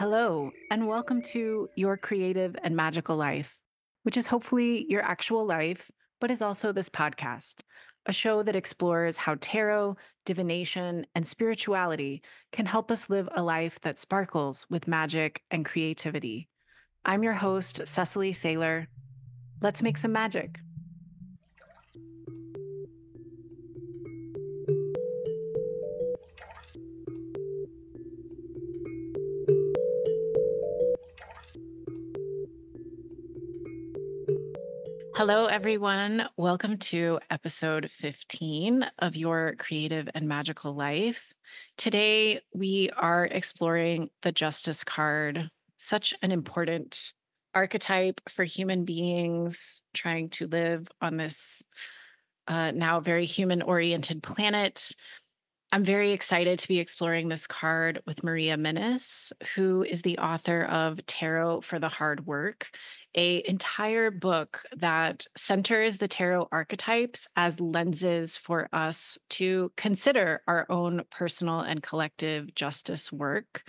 Hello, and welcome to Your Creative and Magical Life, which is hopefully your actual life, but is also this podcast, a show that explores how tarot, divination, and spirituality can help us live a life that sparkles with magic and creativity. I'm your host, Cecily Saylor. Let's make some magic. Hello, everyone. Welcome to episode 15 of Your Creative and Magical Life. Today, we are exploring the Justice card, such an important archetype for human beings trying to live on this now very human oriented planet. I'm very excited to be exploring this card with Maria Minnis, who is the author of Tarot for the Hard Work, a entire book that centers the tarot archetypes as lenses for us to consider our own personal and collective justice work.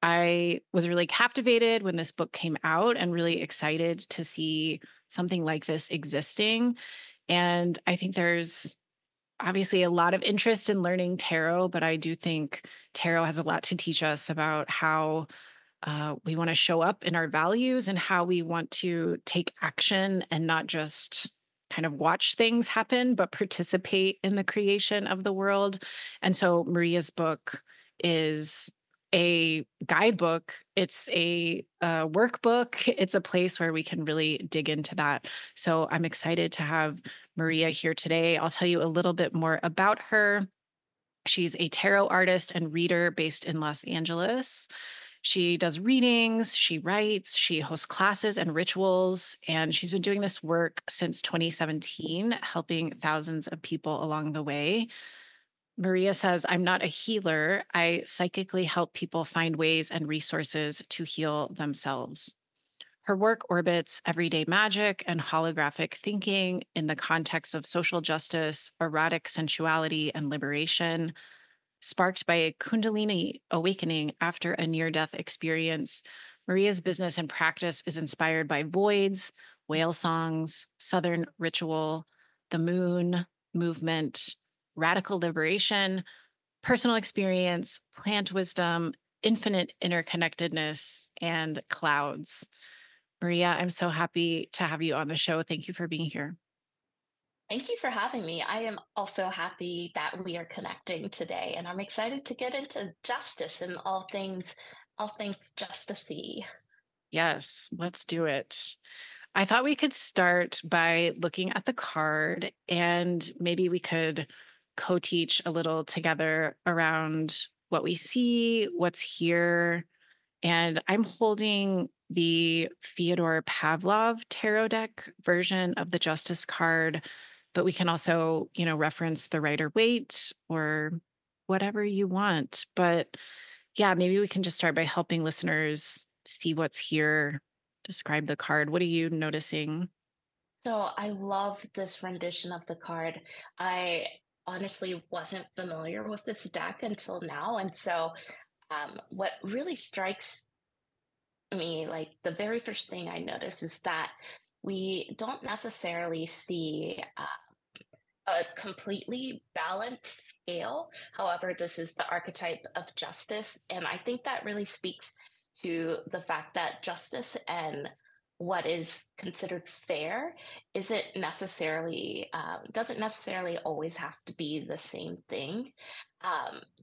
I was really captivated when this book came out and really excited to see something like this existing. And I think there's obviously a lot of interest in learning tarot, but I do think tarot has a lot to teach us about how we want to show up in our values and how we want to take action and not just kind of watch things happen, but participate in the creation of the world. And so Maria's book is a guidebook, it's a workbook, it's a place where we can really dig into that. So I'm excited to have Maria here today. I'll tell you a little bit more about her. She's a tarot artist and reader based in Los Angeles. She does readings, she writes, she hosts classes and rituals, and she's been doing this work since 2017, helping thousands of people along the way. Maria says, I'm not a healer. I psychically help people find ways and resources to heal themselves. Her work orbits everyday magic and holographic thinking in the context of social justice, erotic sensuality, and liberation. Sparked by a Kundalini awakening after a near death experience, Maria's business and practice is inspired by voids, whale songs, Southern ritual, the moon, movement, radical liberation, personal experience, plant wisdom, infinite interconnectedness, and clouds. Maria, I'm so happy to have you on the show. Thank you for being here. Thank you for having me. I am also happy that we are connecting today, and I'm excited to get into justice and all things justicey. Yes, let's do it. I thought we could start by looking at the card and maybe we could co teach a little together around what we see, what's here. And I'm holding the Fyodor Pavlov tarot deck version of the Justice card, but we can also, reference the Rider Waite or whatever you want. But yeah, maybe we can just start by helping listeners see what's here, describe the card. What are you noticing? So I love this rendition of the card. I honestly wasn't familiar with this deck until now, and so what really strikes me, like the very first thing I notice, is that we don't necessarily see a completely balanced scale. However, this is the archetype of justice. And I think that really speaks to the fact that justice and what is considered fair doesn't necessarily always have to be the same thing.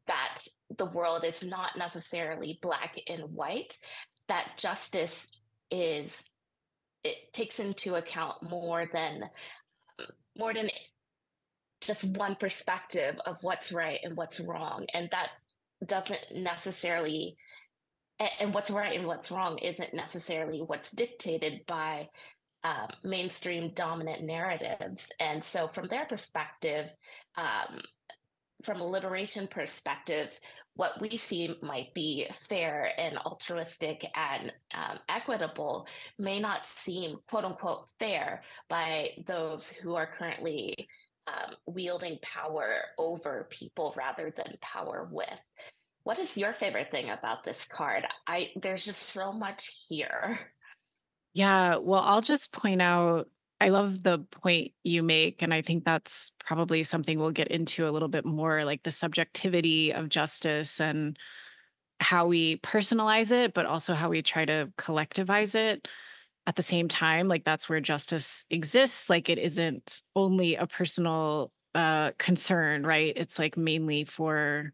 That the world is not necessarily black and white. That justice is it takes into account more than just one perspective of what's right and what's wrong, and that doesn't necessarily and what's right and what's wrong isn't necessarily what's dictated by mainstream dominant narratives. And so from their perspective, um, from a liberation perspective, what we see might be fair and altruistic and equitable may not seem quote unquote fair by those who are currently wielding power over people rather than power with. What is your favorite thing about this card? There's just so much here. Yeah, well, I'll just point out I love the point you make, and I think that's probably something we'll get into a little bit more, like the subjectivity of justice and how we personalize it, but also how we try to collectivize it at the same time. Like that's where justice exists. Like it isn't only a personal concern, right? It's like mainly for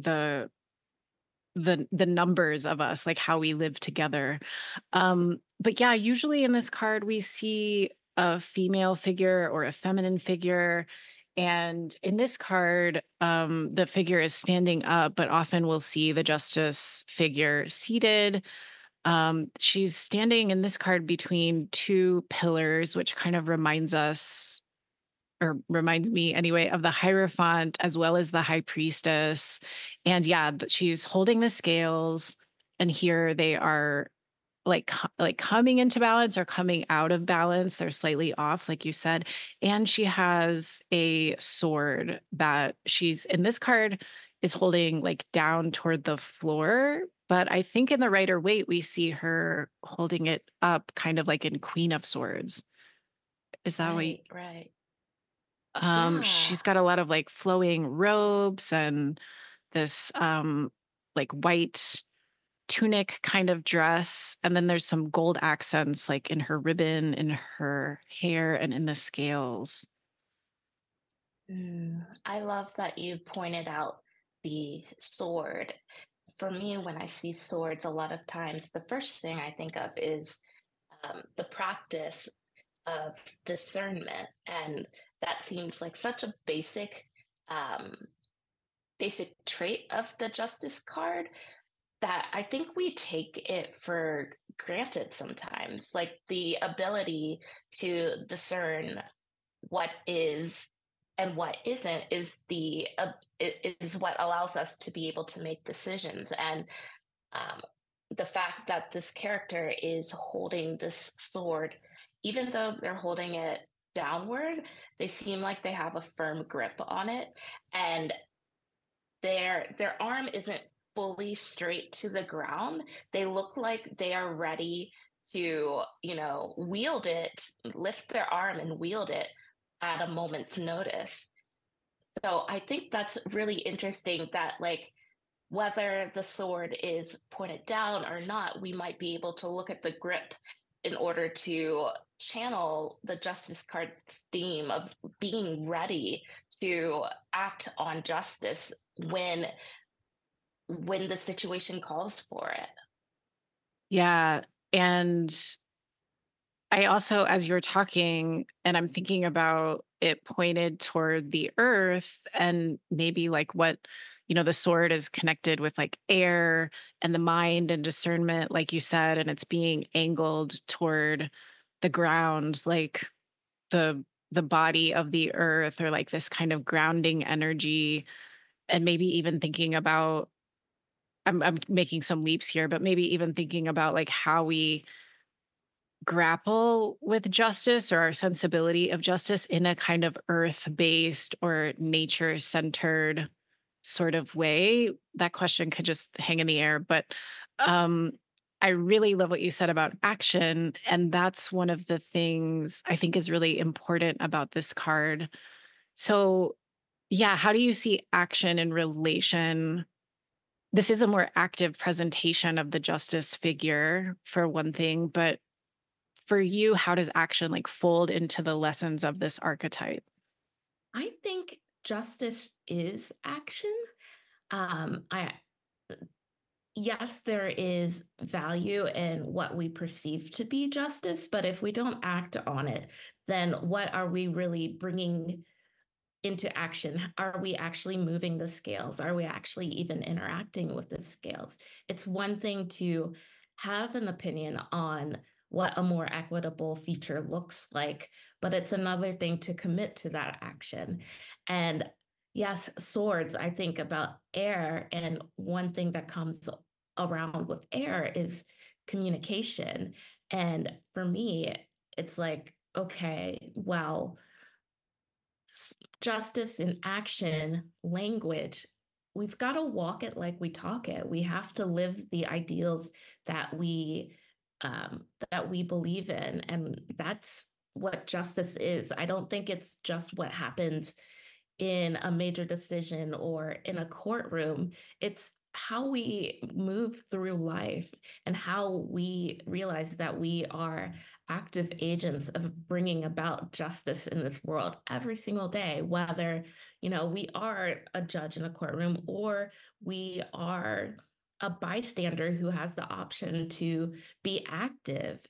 the the numbers of us, like how we live together. But yeah, usually in this card we see a female figure or a feminine figure. And in this card, the figure is standing up, but often we'll see the justice figure seated. She's standing in this card between two pillars, which kind of reminds us, or reminds me anyway, of the Hierophant as well as the High Priestess. And yeah, she's holding the scales, and here they are like coming into balance or coming out of balance. They're slightly off, like you said. And she has a sword that she's in this card is holding like down toward the floor. But I think in the Rider Waite, we see her holding it up kind of like in Queen of Swords. Is that what Right, right. she's Yeah. got a lot of, like, flowing robes and this, like, white tunic kind of dress, and then there's some gold accents, like, in her ribbon, in her hair, and in the scales. I love that you pointed out the sword. For me, when I see swords, a lot of times the first thing I think of is the practice of discernment, and that seems like such a um, basic trait of the justice card that I think we take it for granted sometimes, like the ability to discern what is and what isn't is what allows us to be able to make decisions. And um, the fact that this character is holding this sword, even though they're holding it downward, they seem like they have a firm grip on it, and their arm isn't fully straight to the ground. They look like they are ready to, wield it, lift their arm and wield it at a moment's notice. So I think that's really interesting that, like, whether the sword is pointed down or not, we might be able to look at the grip in order to channel the justice card's theme of being ready to act on justice when the situation calls for it. Yeah, and I also, as you're talking, and I'm thinking about it pointed toward the earth and maybe like what, the sword is connected with like air and the mind and discernment, like you said, and it's being angled toward the ground, like the body of the earth or like this kind of grounding energy. And maybe even thinking about, I'm making some leaps here, but maybe even thinking about like how we grapple with justice or our sensibility of justice in a kind of earth-based or nature-centered sort of way. That question could just hang in the air, but um I really love what you said about action, and that's one of the things I think is really important about this card. So, yeah, how do you see action in relation? This is a more active presentation of the justice figure for one thing, but for you, how does action like fold into the lessons of this archetype? I think justice is action. I Yes, there is value in what we perceive to be justice, but if we don't act on it, then what are we really bringing into action? Are we actually moving the scales? Are we actually even interacting with the scales? It's one thing to have an opinion on what a more equitable future looks like, but it's another thing to commit to that action. And yes, swords, I think about air, and one thing that comes around with air is communication. And for me, it's like, okay, well, justice in action language we've got to walk it like we talk it. We have to live the ideals that we believe in, and that's what justice is. I don't think it's just what happens in a major decision or in a courtroom. It's how we move through life and how we realize that we are active agents of bringing about justice in this world every single day, whether, we are a judge in a courtroom or we are a bystander who has the option to be active.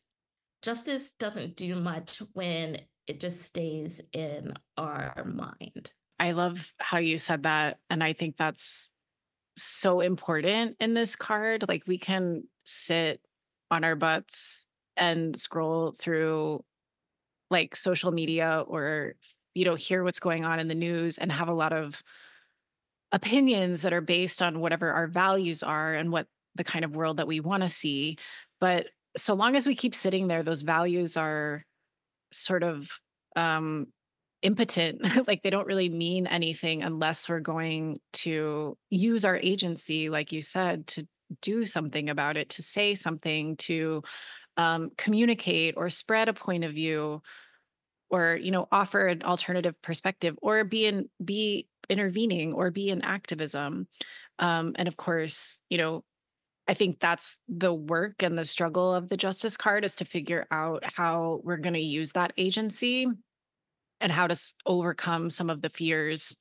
Justice doesn't do much when it just stays in our mind. I love how you said that, and I think that's so important in this card. Like, we can sit on our butts and scroll through, like, social media or, hear what's going on in the news and have a lot of opinions that are based on whatever our values are and what the kind of world that we wanna see. But so long as we keep sitting there, those values are sort of, um, impotent. Like, they don't really mean anything unless we're going to use our agency, like you said, to do something about it, to say something, to, communicate or spread a point of view, or, offer an alternative perspective, or be intervening, or be in activism. And of course, I think that's the work and the struggle of the Justice card, is to figure out how we're going to use that agency and how to overcome some of the fears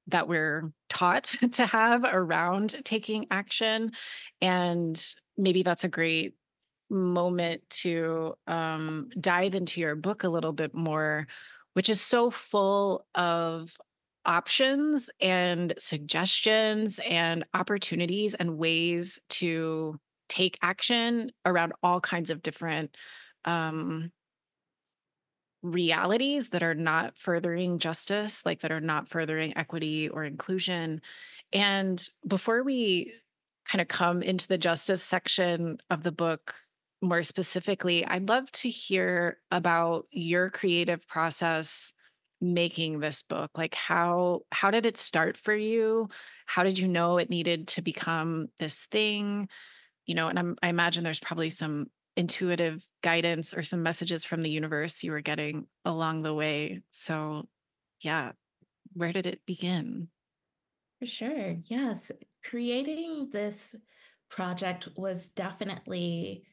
that we're taught to have around taking action. And maybe that's a great moment to dive into your book a little bit more, which is so full of options and suggestions and opportunities and ways to take action around all kinds of different um, realities that are not furthering justice, like that are not furthering equity or inclusion. And before we kind of come into the justice section of the book more specifically, I'd love to hear about your creative process making this book. Like, how did it start for you? How did you know it needed to become this thing? And I imagine there's probably some intuitive guidance or some messages from the universe you were getting along the way. So, yeah, where did it begin? For sure. Yes. Creating this project was definitely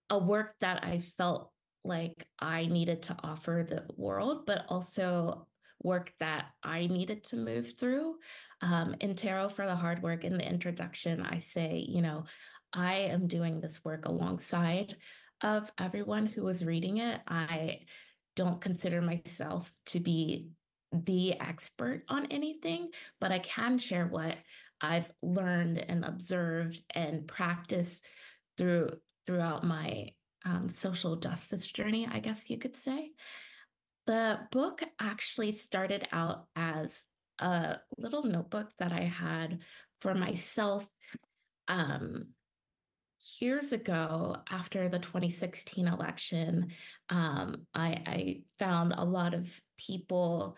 a work that I felt like I needed to offer the world, but also work that I needed to move through. In Tarot for the Hard Work, in the introduction, I say, I am doing this work alongside of everyone who is reading it. I don't consider myself to be the expert on anything, but I can share what I've learned and observed and practiced throughout my social justice journey, I guess you could say. The book actually started out as a little notebook that I had for myself um, years ago after the 2016 election. I found a lot of people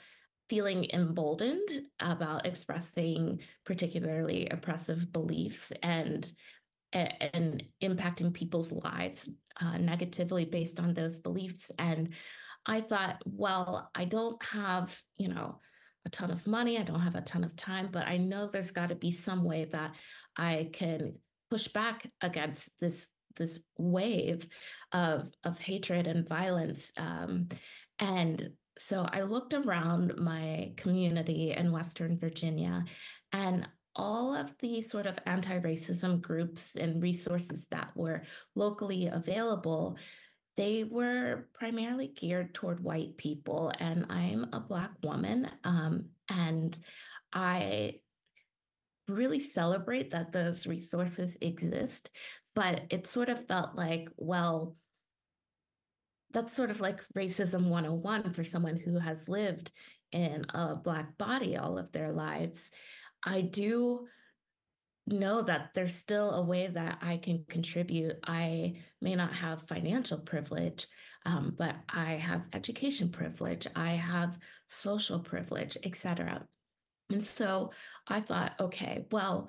feeling emboldened about expressing particularly oppressive beliefs and impacting people's lives negatively based on those beliefs. And I thought, well, I don't have, a ton of money. I don't have a ton of time, but I know there's got to be some way that I can push back against this wave of hatred and violence. And so I looked around my community in Western Virginia, and all of the sort of anti-racism groups and resources that were locally available, they were primarily geared toward white people. And I'm a Black woman. And I really celebrate that those resources exist. But it sort of felt like, well, that's sort of like racism 101 for someone who has lived in a Black body all of their lives. I do know that there's still a way that I can contribute. I may not have financial privilege, but I have education privilege, I have social privilege, etc. And so I thought, okay, well,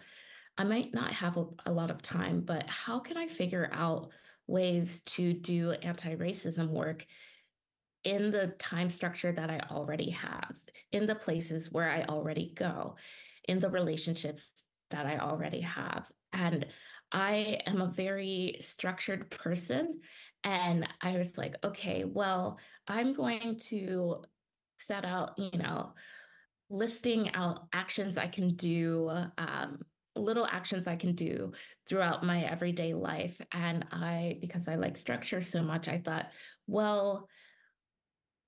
I might not have a lot of time, but how can I figure out ways to do anti-racism work in the time structure that I already have, in the places where I already go, in the relationships that I already have? And I am a very structured person. And I was like, okay, well, I'm going to set out, listing out actions I can do, little actions I can do throughout my everyday life. And because I like structure so much, I thought, well,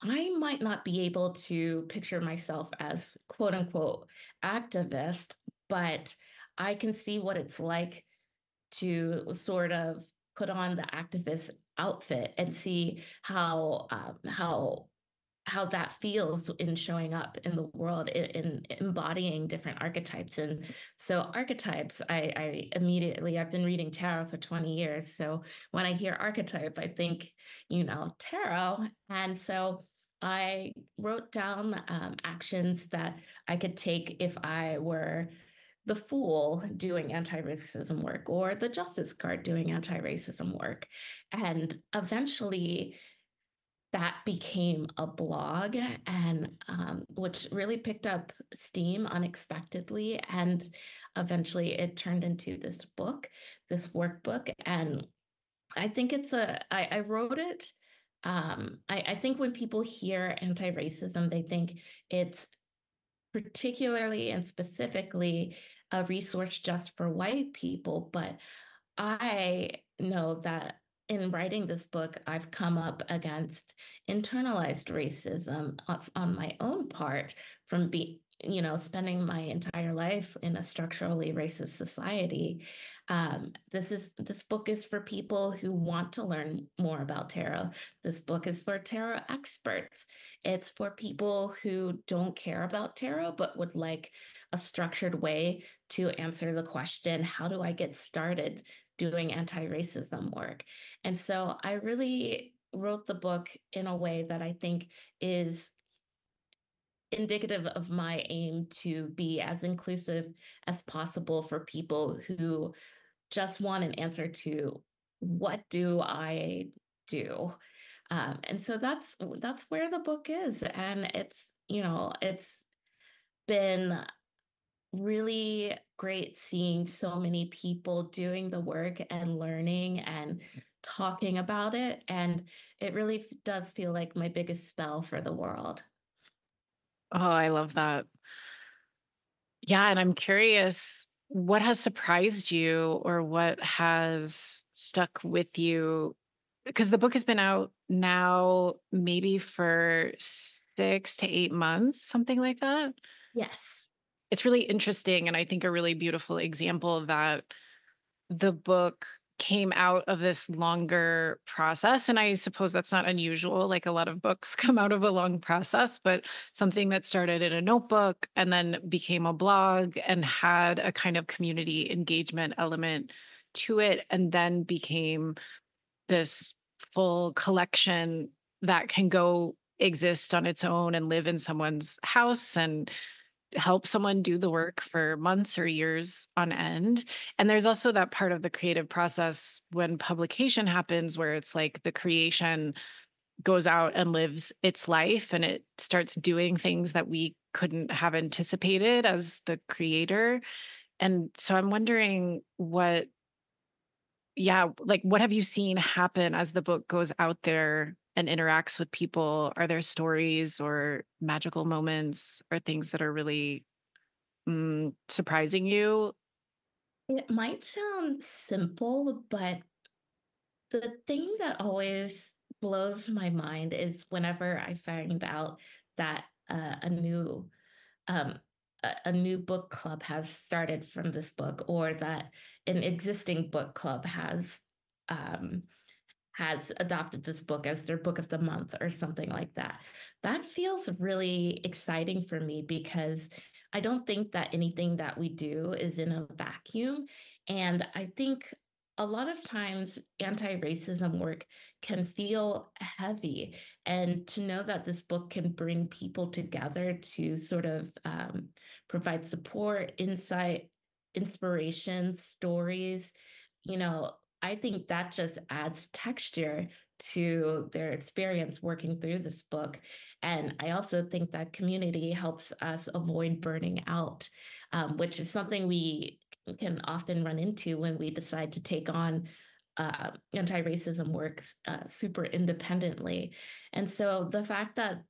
I might not be able to picture myself as quote unquote activist, but I can see what it's like to sort of put on the activist outfit and see how that feels in showing up in the world, in embodying different archetypes. And so archetypes, I immediately, I've been reading tarot for 20 years. So when I hear archetype, I think, tarot. And so I wrote down actions that I could take if I were the fool doing anti-racism work or the justice card doing anti-racism work. And eventually that became a blog, and which really picked up steam unexpectedly. And eventually it turned into this book, this workbook. And I think I wrote it. I think when people hear anti-racism, they think it's particularly and specifically a resource just for white people. But I know that in writing this book, I've come up against internalized racism on my own part from spending my entire life in a structurally racist society. This book is for people who want to learn more about tarot. This book is for tarot experts. It's for people who don't care about tarot but would like a structured way to answer the question, how do I get started doing anti-racism work? And so I really wrote the book in a way that I think is indicative of my aim to be as inclusive as possible for people who just want an answer to what do I do? And so that's where the book is. And it's been really great seeing so many people doing the work and learning and talking about it. And it really does feel like my biggest spell for the world. Oh, I love that. Yeah, and I'm curious, what has surprised you or what has stuck with you? Because the book has been out now maybe for 6 to 8 months, something like that. Yes. It's really interesting, and I think a really beautiful example of that. The book came out of this longer process, and I suppose that's not unusual, like, a lot of books come out of a long process, but something that started in a notebook and then became a blog and had a kind of community engagement element to it, and then became this full collection that can go exist on its own and live in someone's house and help someone do the work for months or years on end. And there's also that part of the creative process when publication happens where it's like the creation goes out and lives its life and it starts doing things that we couldn't have anticipated as the creator. And so I'm wondering what, yeah, like what have you seen happen as the book goes out there and interacts with people? Are there stories or magical moments or things that are really surprising you? It might sound simple, but the thing that always blows my mind is whenever I find out that um, a new book club has started from this book, or that an existing book club um, has adopted this book as their book of the month or something like that. That feels really exciting for me because I don't think that anything that we do is in a vacuum. And I think a lot of times anti-racism work can feel heavy, and to know that this book can bring people together to sort of provide support, insight, inspiration, stories, I think that just adds texture to their experience working through this book. And I also think that community helps us avoid burning out, which is something we can often run into when we decide to take on anti-racism work super independently. And so the fact that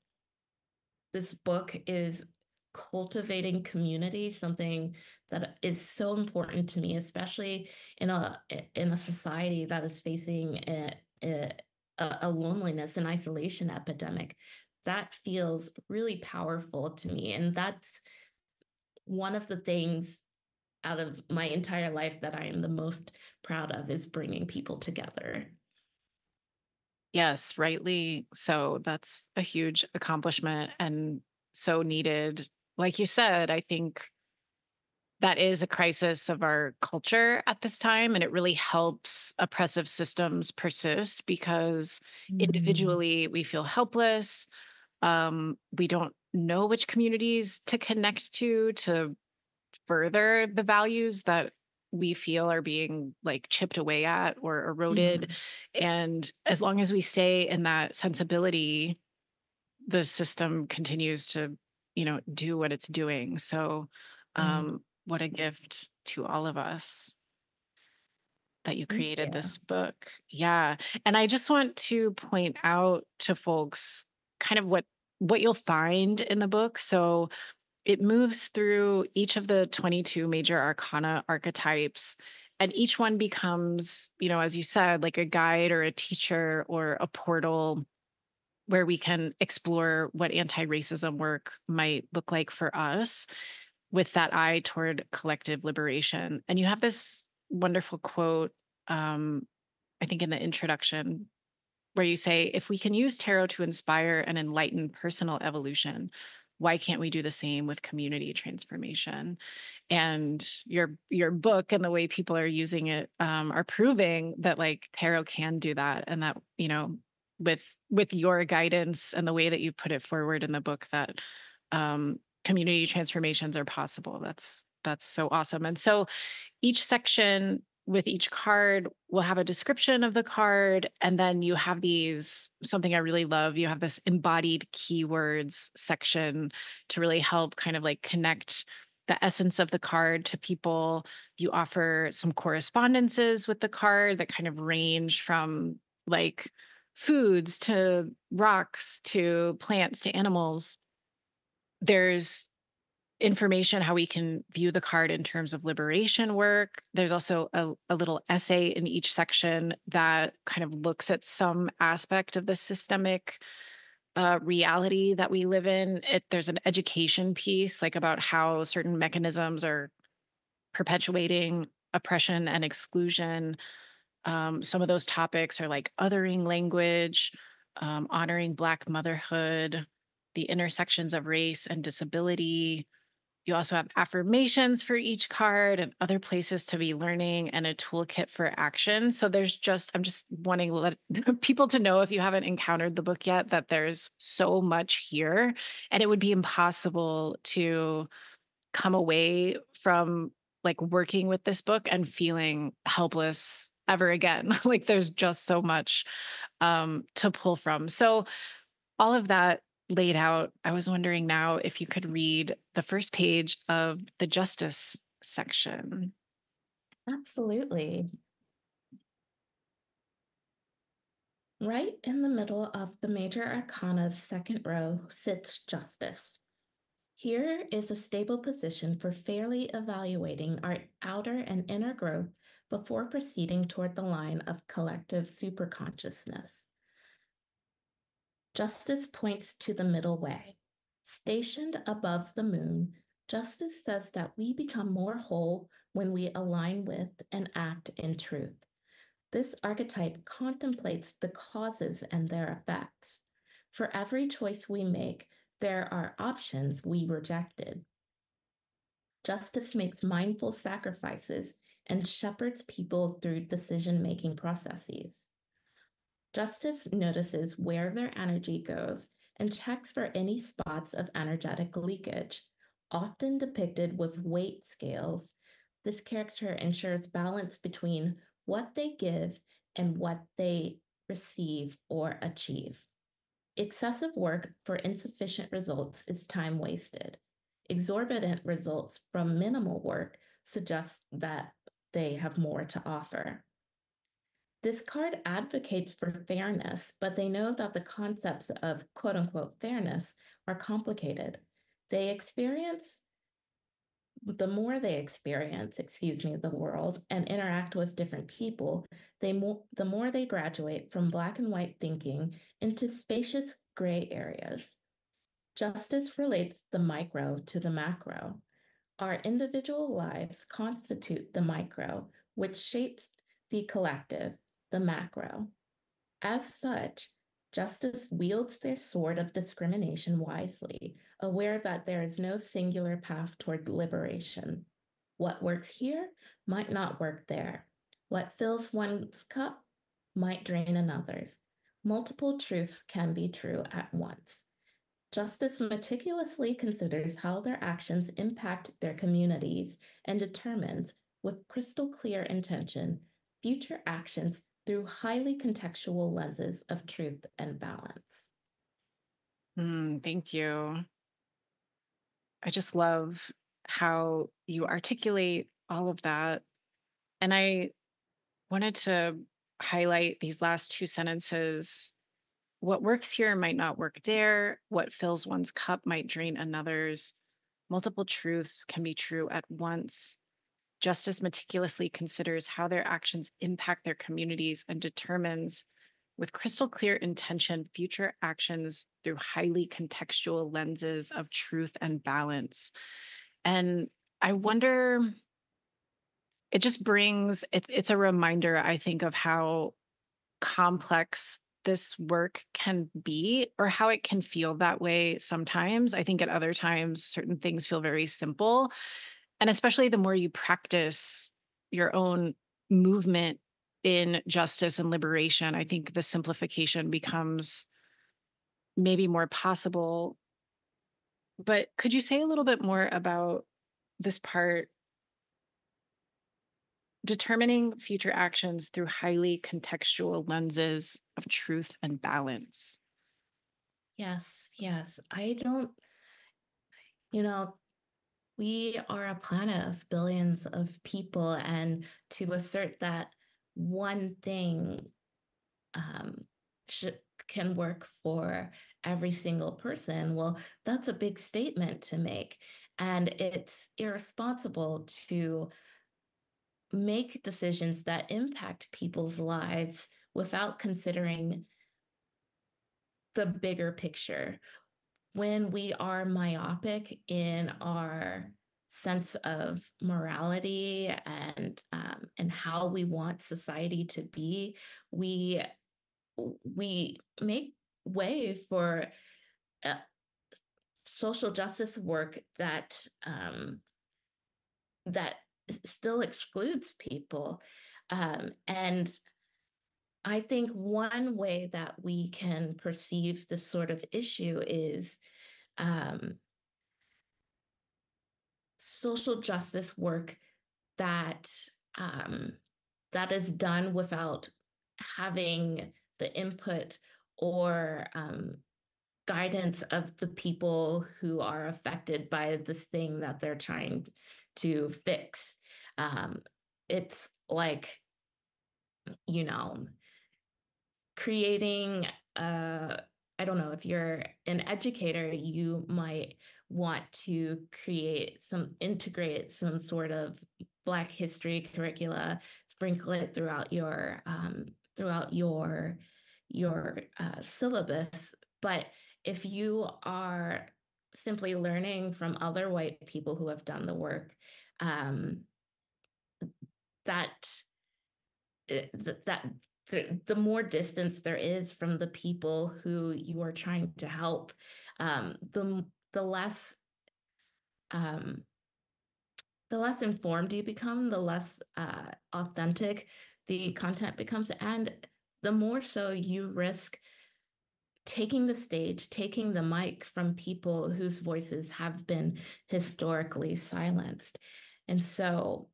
this book is cultivating community, something that is so important to me, especially in a society that is facing a loneliness and isolation epidemic. That feels really powerful to me, and that's one of the things out of my entire life that I am the most proud of, is bringing people together. Yes, rightly so. That's a huge accomplishment and so needed. Like you said, I think that is a crisis of our culture at this time, and it really helps oppressive systems persist because Mm. individually we feel helpless. We don't know which communities to connect to further the values that we feel are being like chipped away at or eroded. Mhm. And as long as we stay in that sensibility, the system continues to, do what it's doing. So, Right. what a gift to all of us that you Thank created you. this book. Yeah. And I just want to point out to folks kind of what you'll find in the book. So, it moves through each of the 22 major arcana archetypes, and each one becomes, as you said, like a guide or a teacher or a portal where we can explore what anti-racism work might look like for us with that eye toward collective liberation. And you have this wonderful quote, um, I think in the introduction, where you say, if we can use tarot to inspire and enlighten personal evolution, why can't we do the same with community transformation? And your book and the way people are using it are proving that like tarot can do that, and that with with your guidance and the way that you put it forward in the book, that community transformations are possible. That's so awesome. And so each section with each card will have a description of the card, and then you have these, something I really love, you have this embodied keywords section to really help kind of like connect the essence of the card to people. You offer some correspondences with the card that kind of range from like foods to rocks to plants to animals. There's information how we can view the card in terms of liberation work. There's also a little essay in each section that kind of looks at some aspect of the systemic reality that we live in. There's an education piece, like about how certain mechanisms are perpetuating oppression and exclusion. Some of those topics are like othering language, honoring Black motherhood, the intersections of race and disability. You also have affirmations for each card and other places to be learning and a toolkit for action. So I'm just wanting to let people to know, if you haven't encountered the book yet, that there's so much here, and it would be impossible to come away from like working with this book and feeling helpless ever again. Like there's just so much to pull from. So all of that laid out, I was wondering now if you could read the first page of the justice section. Absolutely. Right in the middle of the Major Arcana's second row sits Justice. Here is a stable position for fairly evaluating our outer and inner growth before proceeding toward the line of collective superconsciousness. Justice points to the middle way. Stationed above the moon, Justice says that we become more whole when we align with and act in truth. This archetype contemplates the causes and their effects. For every choice we make, there are options we rejected. Justice makes mindful sacrifices and shepherds people through decision-making processes. Justice notices where their energy goes and checks for any spots of energetic leakage. Often depicted with weight scales, this character ensures balance between what they give and what they receive or achieve. Excessive work for insufficient results is time wasted. Exorbitant results from minimal work suggest that they have more to offer. This card advocates for fairness, but they know that the concepts of quote unquote fairness are complicated. The more they experience, the world and interact with different people, the more they graduate from black and white thinking into spacious gray areas. Justice relates the micro to the macro. Our individual lives constitute the micro, which shapes the collective, the macro. As such, justice wields their sword of discrimination wisely, aware that there is no singular path toward liberation. What works here might not work there. What fills one's cup might drain another's. Multiple truths can be true at once. Justice meticulously considers how their actions impact their communities and determines, with crystal clear intention, future actions through highly contextual lenses of truth and balance. Thank you. I just love how you articulate all of that. And I wanted to highlight these last two sentences. What works here might not work there. What fills one's cup might drain another's. Multiple truths can be true at once. Justice meticulously considers how their actions impact their communities and determines, with crystal clear intention, future actions through highly contextual lenses of truth and balance. And I wonder, it just brings, it's a reminder, I think, of how complex this work can be or how it can feel that way sometimes. I think at other times, certain things feel very simple. And especially the more you practice your own movement in justice and liberation, I think the simplification becomes maybe more possible. But could you say a little bit more about this part, determining future actions through highly contextual lenses of truth and balance? Yes, yes. I don't, you know, we are a planet of billions of people, and to assert that one thing um, can work for every single person, well, that's a big statement to make. And it's irresponsible to make decisions that impact people's lives without considering the bigger picture. When we are myopic in our sense of morality and how we want society to be, we make way for uh, social justice work that still excludes people. And I think one way that we can perceive this sort of issue is um, social justice work that um, that is done without having the input or guidance of the people who are affected by this thing that they're trying to fix. It's like, you know, creating I don't know, if you're an educator, you might want to integrate some sort of Black history curricula, sprinkle it throughout your syllabus. But if you are simply learning from other white people who have done the work, um, that that the more distance there is from the people who you are trying to help, the less um, the less informed you become, the less authentic the content becomes, and the more so you risk taking the stage, taking the mic from people whose voices have been historically silenced. And so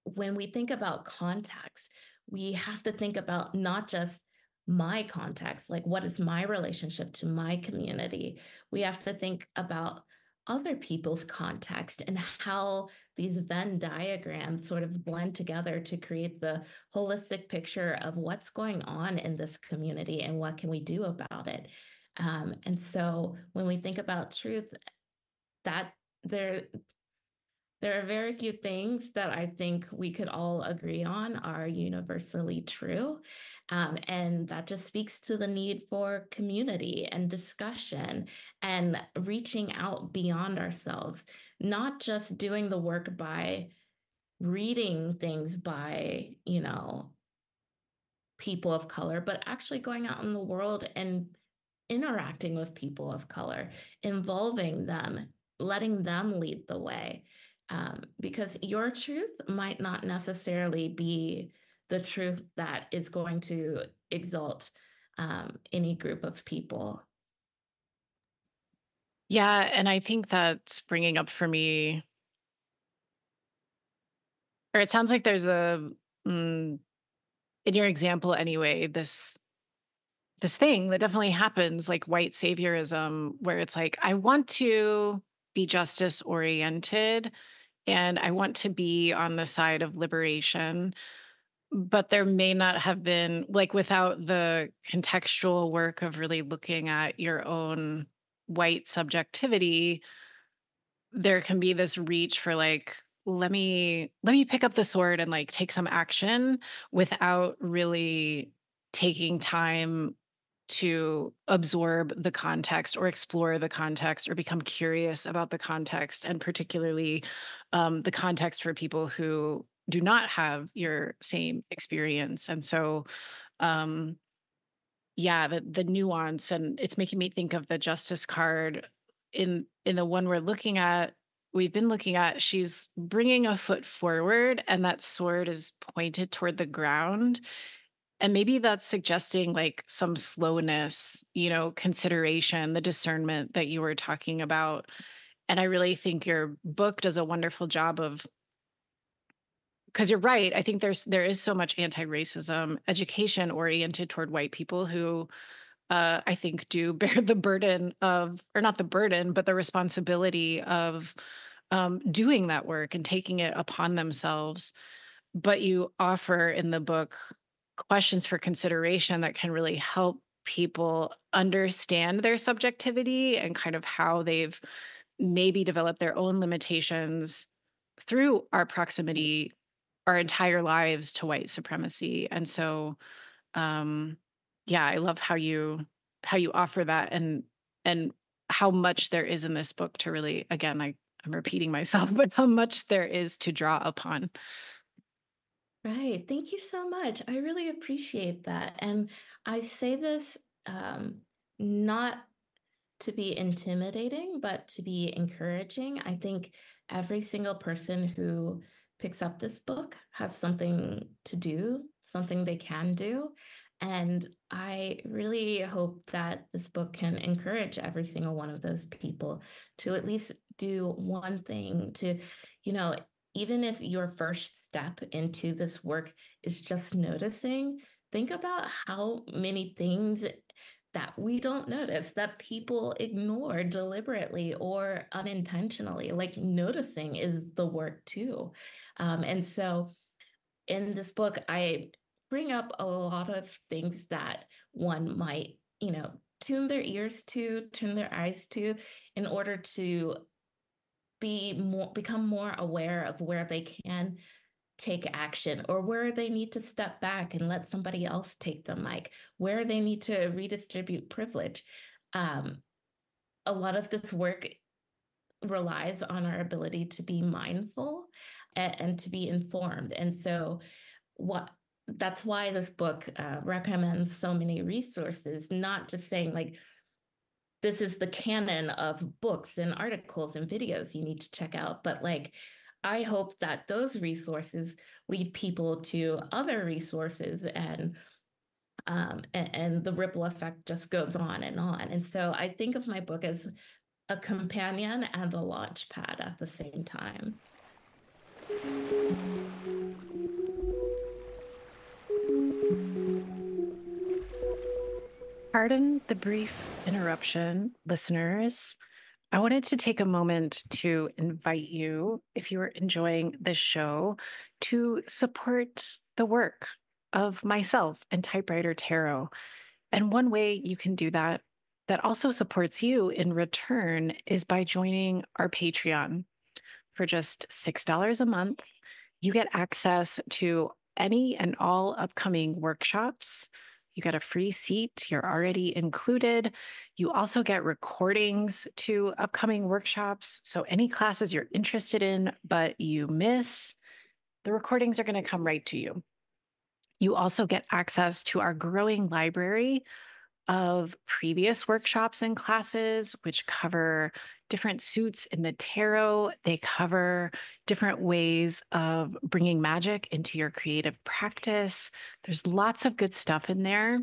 when we think about context, we have to think about not just my context, like what is my relationship to my community? We have to think about other people's context and how these Venn diagrams sort of blend together to create the holistic picture of what's going on in this community and what can we do about it. And so when we think about truth, that there are very few things that I think we could all agree on are universally true. And that just speaks to the need for community and discussion and reaching out beyond ourselves, not just doing the work by reading things by, people of color, but actually going out in the world and interacting with people of color, involving them, letting them lead the way. Because your truth might not necessarily be the truth that is going to exalt any group of people. Yeah, and I think that's bringing up for me, or it sounds like there's mm, in your example anyway, this thing that definitely happens, like white saviorism, where it's like, I want to be justice oriented and I want to be on the side of liberation, but there may not have been, like, without the contextual work of really looking at your own white subjectivity, there can be this reach for like, let me pick up the sword and like take some action without really taking time to absorb the context or explore the context or become curious about the context, and particularly the context for people who do not have your same experience. And so um yeah, the nuance, and it's making me think of the justice card in the one we've been looking at. She's bringing a foot forward and that sword is pointed toward the ground. And maybe that's suggesting like some slowness, consideration, the discernment that you were talking about. And I really think your book does a wonderful job of, because you're right. I think there is so much anti-racism education oriented toward white people who I think do bear the burden of, or not the burden, but the responsibility of doing that work and taking it upon themselves. But you offer in the book questions for consideration that can really help people understand their subjectivity and kind of how they've maybe developed their own limitations through our proximity our entire lives to white supremacy. And so um yeah, I love how you offer that, and how much there is in this book to really, again, I'm repeating myself, but how much there is to draw upon. Right. Thank you so much. I really appreciate that. And I say this not to be intimidating, but to be encouraging. I think every single person who picks up this book has something to do, something they can do. And I really hope that this book can encourage every single one of those people to at least do one thing to, you know, even if your first step into this work is just noticing, think about how many things that we don't notice, that people ignore deliberately or unintentionally. Like noticing is the work too. And so in this book, I bring up a lot of things that one might, tune their ears to, turn their eyes to, in order to become more aware of where they can take action or where they need to step back and let somebody else take the mic, where they need to redistribute privilege. Um, a lot of this work relies on our ability to be mindful and to be informed. And so what that's why this book recommends so many resources, not just saying like, this is the canon of books and articles and videos you need to check out, but like I hope that those resources lead people to other resources, and the ripple effect just goes on and on. And so I think of my book as a companion and a launch pad at the same time. Pardon the brief interruption, listeners. I wanted to take a moment to invite you, if you are enjoying this show, to support the work of myself and Typewriter Tarot. And one way you can do that, that also supports you in return, is by joining our Patreon. For just $6 a month, you get access to any and all upcoming workshops. You get a free seat, you're already included. You also get recordings to upcoming workshops. So, any classes you're interested in, but you miss, the recordings are going to come right to you. You also get access to our growing library of previous workshops and classes, which cover different suits in the tarot. They cover different ways of bringing magic into your creative practice. There's lots of good stuff in there.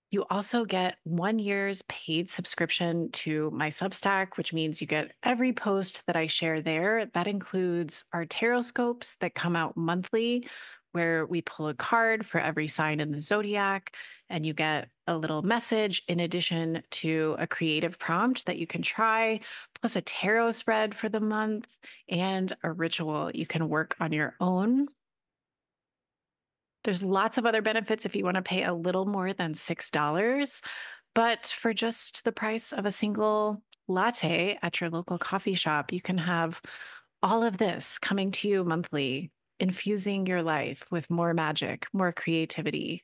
You also get 1 year's paid subscription to my Substack, which means you get every post that I share there. That includes our tarot scopes that come out monthly, where we pull a card for every sign in the zodiac, and you get a little message in addition to a creative prompt that you can try, plus a tarot spread for the month and a ritual you can work on your own. There's lots of other benefits if you want to pay a little more than $6, but for just the price of a single latte at your local coffee shop, you can have all of this coming to you monthly, infusing your life with more magic, more creativity.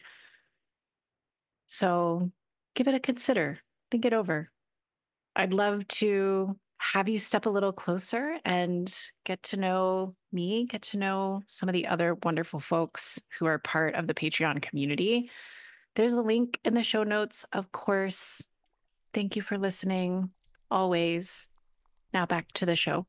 So give it a consider, think it over. I'd love to have you step a little closer and get to know me, get to know some of the other wonderful folks who are part of the Patreon community. There's a link in the show notes, of course. Thank you for listening, always. Now back to the show.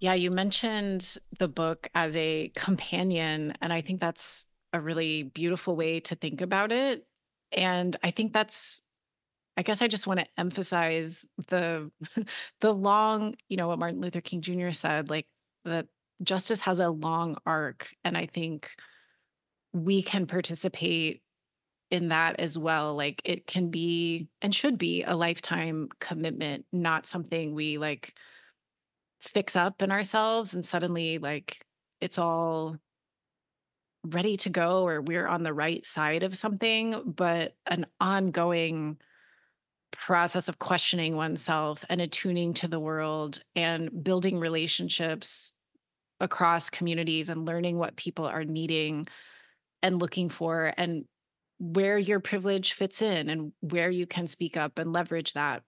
Yeah, you mentioned the book as a companion, and I think that's a really beautiful way to think about it. And I think that's, I guess I just want to emphasize the the long, what Martin Luther King Jr. said, like that justice has a long arc, and I think we can participate in that as well. Like it can be and should be a lifetime commitment, not something we like fix up in ourselves and suddenly like it's all ready to go or we're on the right side of something, but an ongoing process of questioning oneself and attuning to the world and building relationships across communities and learning what people are needing and looking for and where your privilege fits in and where you can speak up and leverage that.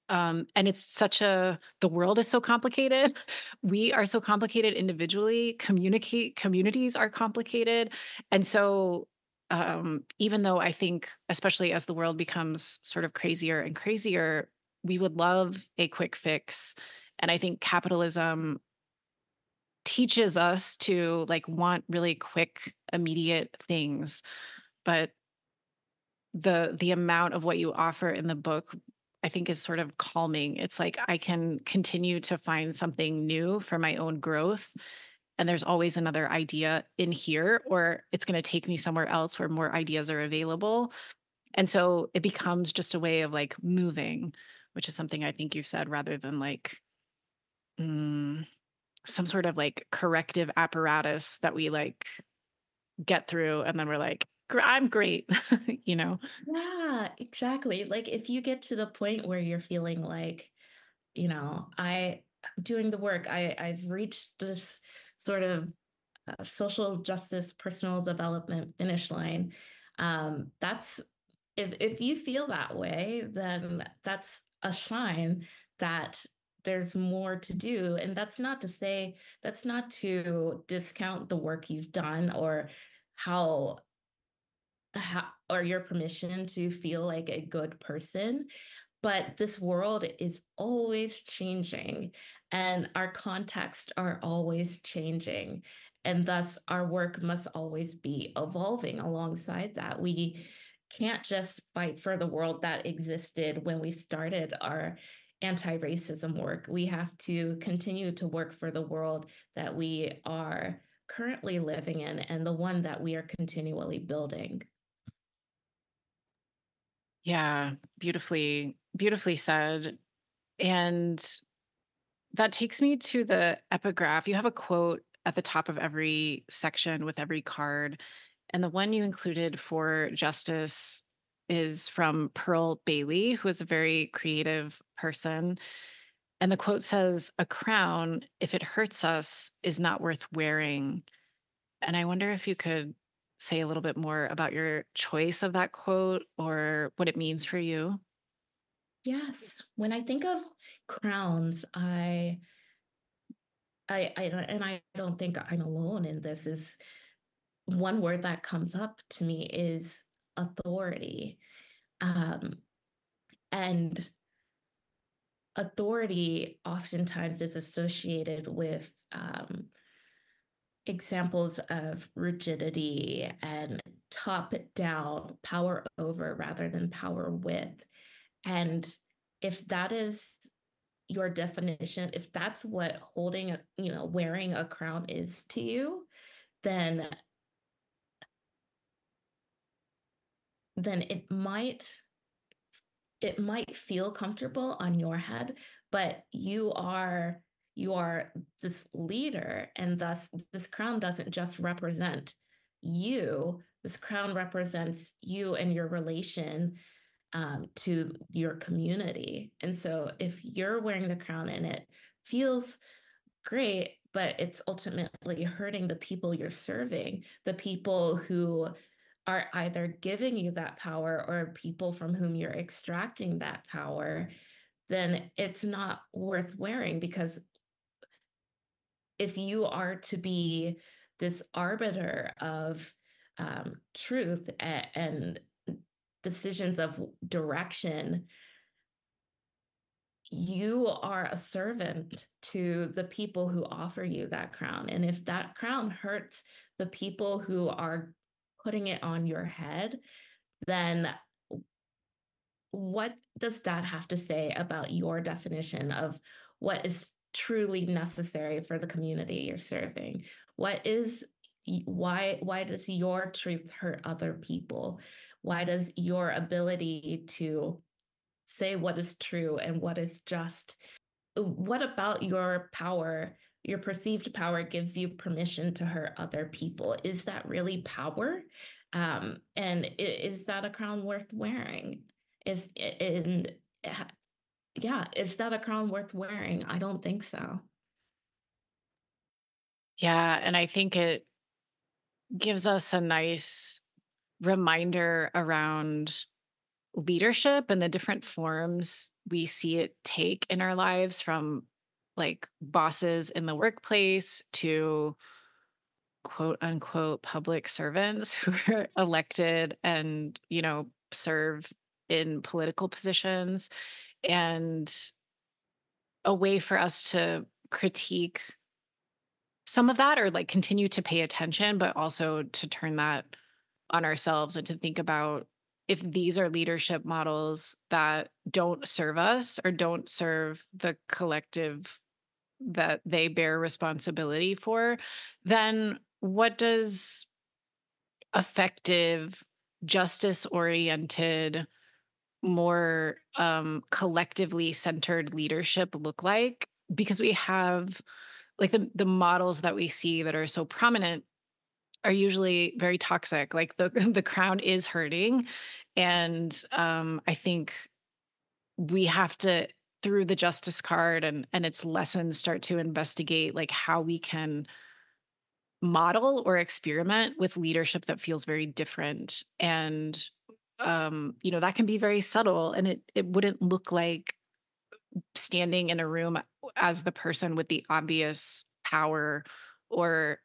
And it's such a the world is so complicated. We are so complicated individually. Communities are complicated. And so even though I think, especially as the world becomes sort of crazier and crazier, we would love a quick fix. And I think capitalism teaches us to like want really quick, immediate things. But the amount of what you offer in the book, I think is sort of calming. It's like I can continue to find something new for my own growth, and there's always another idea in here, or it's gonna take me somewhere else where more ideas are available, and so it becomes just a way of, like, moving, which is something I think you said rather than, like, mm, some sort of, like, corrective apparatus that we, like, get through, and then we're like, I'm great," you know? Yeah, exactly. Like if you get to the point where you're feeling like, I'm doing the work, I've reached this sort of social justice, personal development finish line. That's if you feel that way, then that's a sign that there's more to do. And that's not to discount the work you've done or how or your permission to feel like a good person. But this world is always changing, and our contexts are always changing. And thus, our work must always be evolving alongside that. We can't just fight for the world that existed when we started our anti-racism work. We have to continue to work for the world that we are currently living in and the one that we are continually building. Yeah, beautifully said. And that takes me to the epigraph. You have a quote at the top of every section with every card. And the one you included for justice is from Pearl Bailey, who is a very creative person. And the quote says, "A crown, if it hurts us, is not worth wearing." And I wonder if you could say a little bit more about your choice of that quote or what it means for you. Yes, when I think of crowns, and I don't think I'm alone in this, is one word that comes up to me is authority. Um, and authority oftentimes is associated with examples of rigidity and top down power over rather than power with. And if that is your definition, if that's what holding a, wearing a crown is to you, then then it might feel comfortable on your head, but you are this leader, and thus this crown doesn't just represent you. This crown represents you and your relation to your community. And so if you're wearing the crown and it feels great, but it's ultimately hurting the people you're serving, the people who are either giving you that power or people from whom you're extracting that power, then it's not worth wearing. Because if you are to be this arbiter of truth and decisions of direction, you are a servant to the people who offer you that crown. And if that crown hurts the people who are putting it on your head, then what does that have to say about your definition of what is truly necessary for the community you're serving? Why does your truth hurt other people? Why does your ability to say what is true and what is just, what about your power, your perceived power, gives you permission to hurt other people? Is that really power? And is that a crown worth wearing? Is and Yeah, is that a crown worth wearing? I don't think so. Yeah, and I think it gives us a nice reminder around leadership and the different forms we see it take in our lives, from like bosses in the workplace to quote unquote public servants who are elected and, serve in political positions, and a way for us to critique some of that, or like continue to pay attention, but also to turn that on ourselves and to think about if these are leadership models that don't serve us or don't serve the collective that they bear responsibility for, then what does effective, justice oriented, more collectively centered leadership look like? Because we have like the models that we see that are so prominent are usually very toxic. Like the the crown is hurting, and I think we have to, through the justice card and its lessons, start to investigate like how we can model or experiment with leadership that feels very different. And that can be very subtle, and it wouldn't look like standing in a room as the person with the obvious power, or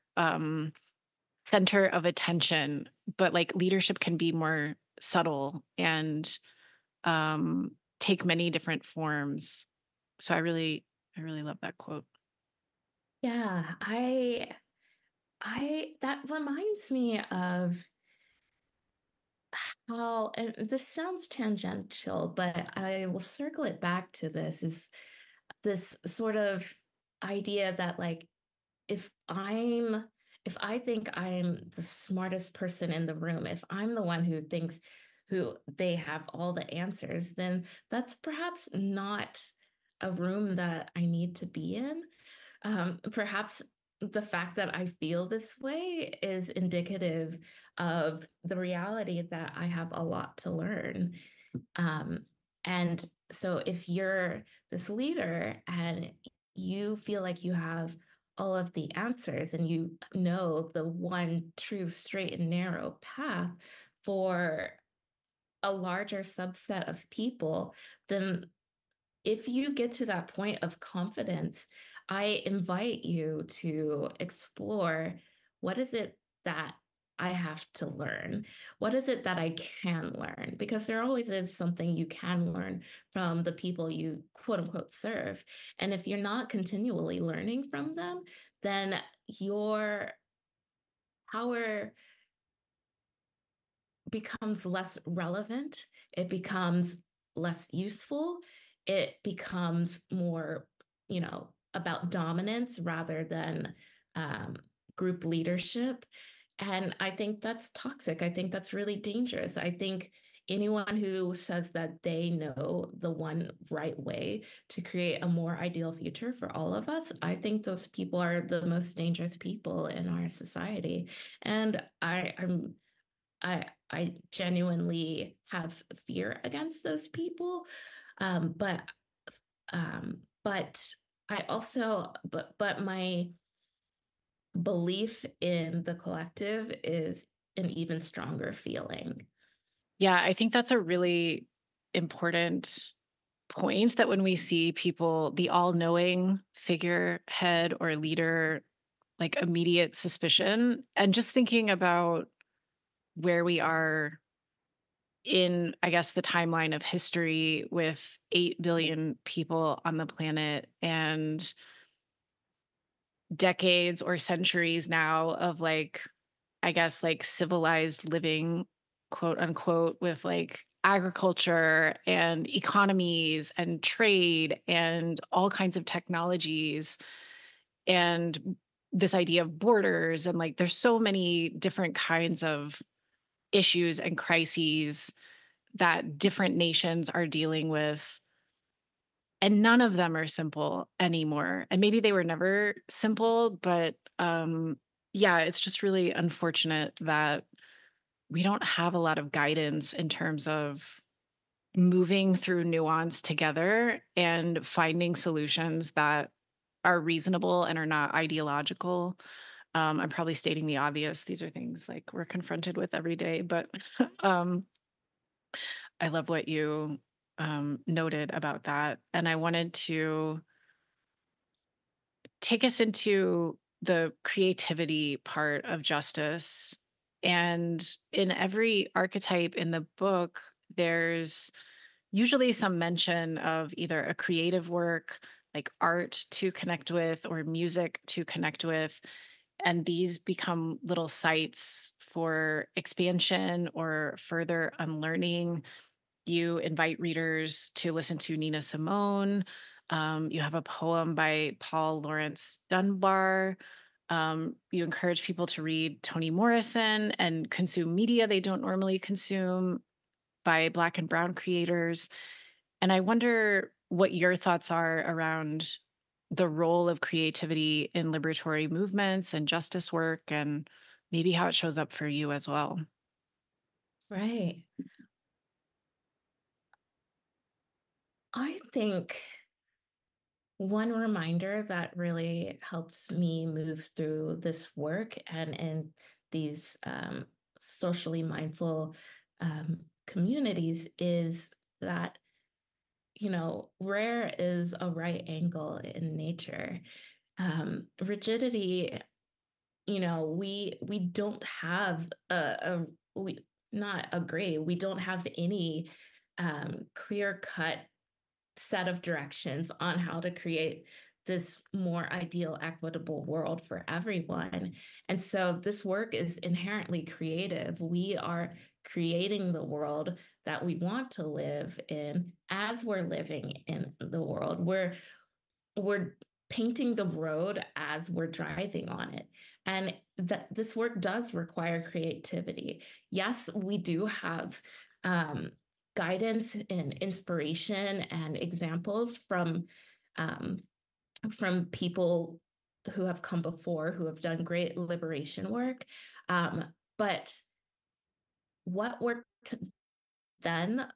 center of attention, but like leadership can be more subtle and um, take many different forms. So I really love that quote. Yeah, I that reminds me of how, and this sounds tangential, but I will circle it back to this, is this sort of idea that like if I'm if I think I'm the smartest person in the room, if I'm the one who thinks who they have all the answers, then that's perhaps not a room that I need to be in. Perhaps the fact that I feel this way is indicative of the reality that I have a lot to learn. Um, and so if you're this leader and you feel like you have all of the answers and you know the one true straight and narrow path for a larger subset of people, then if you get to that point of confidence, I invite you to explore, what is it that I have to learn? What is it that I can learn? Because there always is something you can learn from the people you quote unquote serve. And if you're not continually learning from them, then your power becomes less relevant, it becomes less useful, it becomes more, about dominance rather than um, group leadership. And I think that's toxic. I think that's really dangerous. I think anyone who says that they know the one right way to create a more ideal future for all of us, I think those people are the most dangerous people in our society. And I genuinely have fear against those people. But but I also but my belief in the collective is an even stronger feeling. Yeah, I think that's a really important point that when we see people, the all knowing figurehead or leader, like immediate suspicion, and just thinking about where we are in, I guess, the timeline of history with 8 billion people on the planet and decades or centuries now of like, I guess, like civilized living, quote unquote, with like agriculture and economies and trade and all kinds of technologies and this idea of borders. And like, there's so many different kinds of issues and crises that different nations are dealing with. And none of them are simple anymore. And maybe they were never simple, but yeah, it's just really unfortunate that we don't have a lot of guidance in terms of moving through nuance together and finding solutions that are reasonable and are not ideological. I'm probably stating the obvious. These are things like we're confronted with every day, but um, I love what you noted about that. And I wanted to take us into the creativity part of justice. And in every archetype in the book, there's usually some mention of either a creative work, like art to connect with, or music to connect with. And these become little sites for expansion or further unlearning. You invite readers to listen to Nina Simone. You have a poem by Paul Laurence Dunbar. You encourage people to read Toni Morrison and consume media they don't normally consume by Black and Brown creators. And I wonder what your thoughts are around the role of creativity in liberatory movements and justice work, and maybe how it shows up for you as well. Right. I think one reminder that really helps me move through this work and in these socially mindful communities is that, rare is a right angle in nature. Rigidity we don't have we not agree. We don't have any clear cut set of directions on how to create this more ideal, equitable world for everyone. And so this work is inherently creative. We are creating the world that we want to live in as we're living in the world. We're painting the road as we're driving on it. And that this work does require creativity. Yes, we do have guidance and inspiration and examples from people who have come before, who have done great liberation work. But what worked then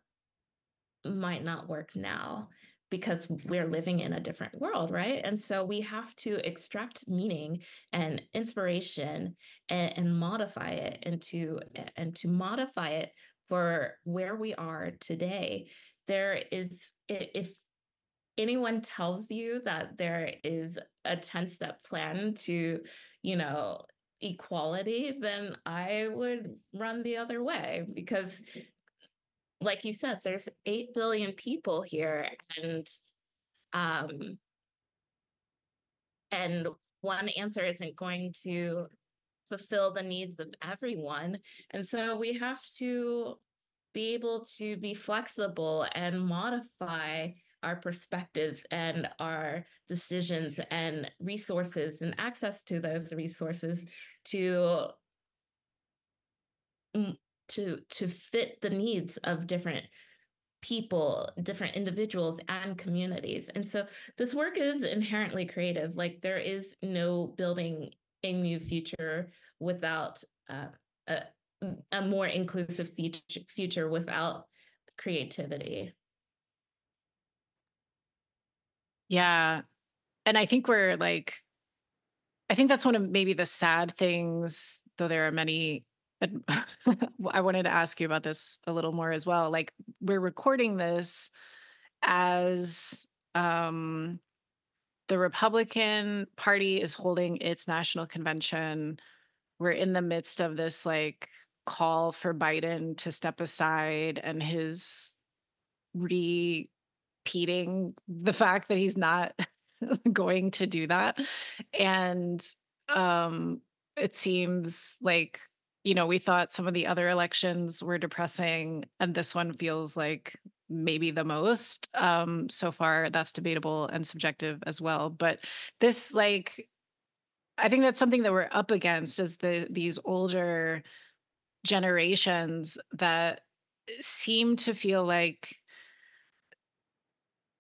might not work now because we're living in a different world, right? And so we have to extract meaning and inspiration and modify it and to modify it for where we are today. There is, if anyone tells you that there is a 10-step plan to, equality, then I would run the other way because like you said, there's 8 billion people here, um, and one answer isn't going to fulfill the needs of everyone. And so we have to be able to be flexible and modify our perspectives and our decisions and resources and access to those resources to to fit the needs of different people, different individuals, and communities. And so this work is inherently creative. Like there is no building a new future without a, a more inclusive future without creativity. Yeah. And I think I think that's one of maybe the sad things, though there are many. I wanted to ask you about this a little more as well. Like, we're recording this as the Republican Party is holding its national convention. We're in the midst of this call for Biden to step aside and his repeating the fact that he's not going to do that. And um it seems like, we thought some of the other elections were depressing, and this one feels like maybe the most. So far, that's debatable and subjective as well. But this, I think that's something that we're up against, is these older generations that seem to feel like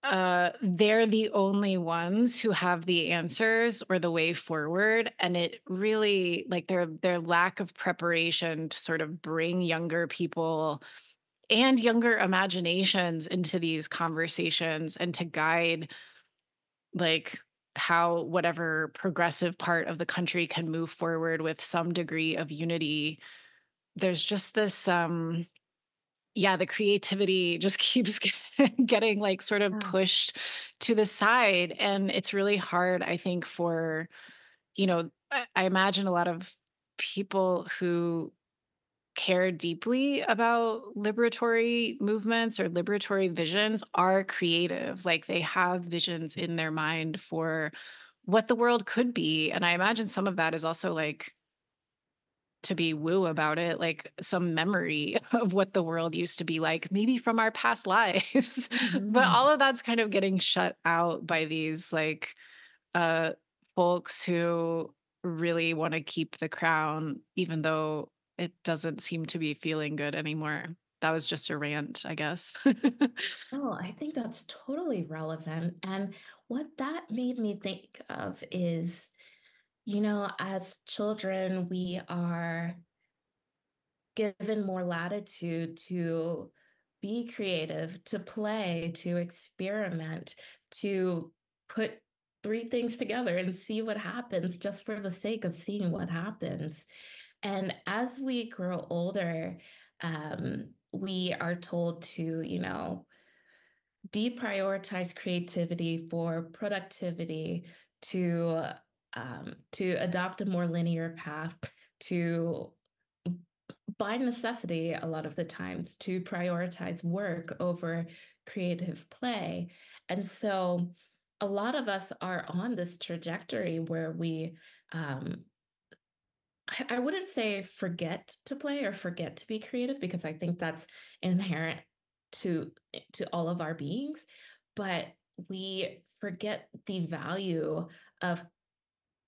they're the only ones who have the answers or the way forward, and it really, like, their lack of preparation to sort of bring younger people and younger imaginations into these conversations and to guide, like, how whatever progressive part of the country can move forward with some degree of unity. There's just this yeah, the creativity just keeps getting sort of Yeah. pushed to the side. And it's really hard, I think, for, I imagine a lot of people who care deeply about liberatory movements or liberatory visions are creative. Like, they have visions in their mind for what the world could be. And I imagine some of that is also to be woo about it, like some memory of what the world used to be like, maybe from our past lives. But Mhm. all of that's kind of getting shut out by these uh folks who really want to keep the crown, even though it doesn't seem to be feeling good anymore. That was just a rant, I guess. Oh, I think that's totally relevant. And what that made me think of is, as children, we are given more latitude to be creative, to play, to experiment, to put three things together and see what happens just for the sake of seeing what happens. And as we grow older, we are told to, deprioritize creativity for productivity, to to adopt a more linear path, to by necessity, a lot of the times, to prioritize work over creative play. And so a lot of us are on this trajectory where we, I wouldn't say forget to play or forget to be creative, because I think that's inherent to all of our beings, but we forget the value of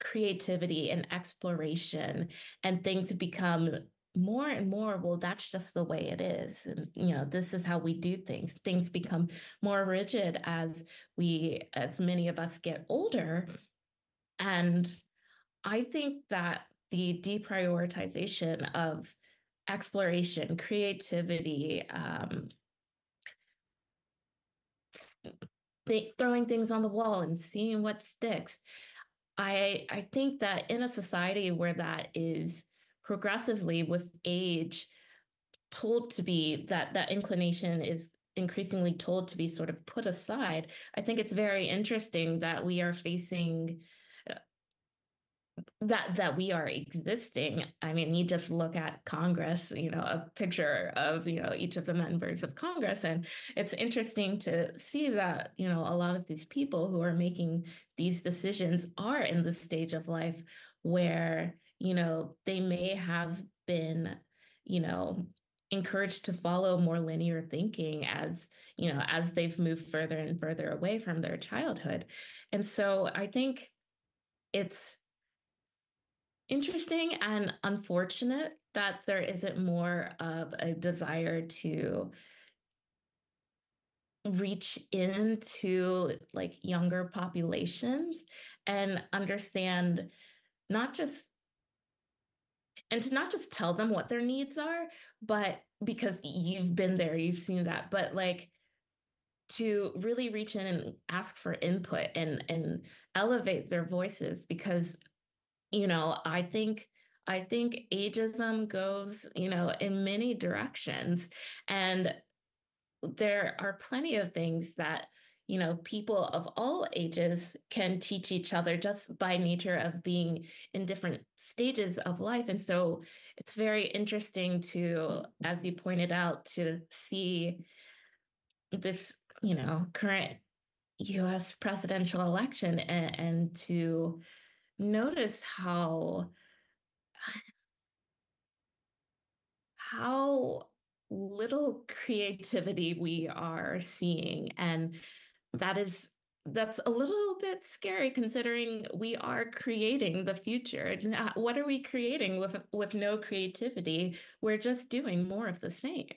creativity and exploration, and things become more and more, well, that's just the way it is, and this is how we do things become more rigid as many of us get older. And I think that the deprioritization of exploration, creativity, throwing things on the wall and seeing what sticks, I think that in a society where that is progressively with age told to be, that inclination is increasingly told to be sort of put aside, I think it's very interesting that we are facing that we are existing. I mean, you just look at Congress, a picture of, each of the members of Congress. And it's interesting to see that, a lot of these people who are making these decisions are in the stage of life where, they may have been, encouraged to follow more linear thinking as they've moved further and further away from their childhood. And so I think it's interesting and unfortunate that there isn't more of a desire to reach into like younger populations and understand, not just and to not just tell them what their needs are, but because you've been there, you've seen that, but like to really reach in and ask for input and elevate their voices, because I think ageism goes, in many directions. And there are plenty of things that, people of all ages can teach each other just by nature of being in different stages of life. And so it's very interesting to, as you pointed out, to see this, current US presidential election, and to notice how little creativity we are seeing. And that's a little bit scary, considering we are creating the future. What are we creating with no creativity? We're just doing more of the same.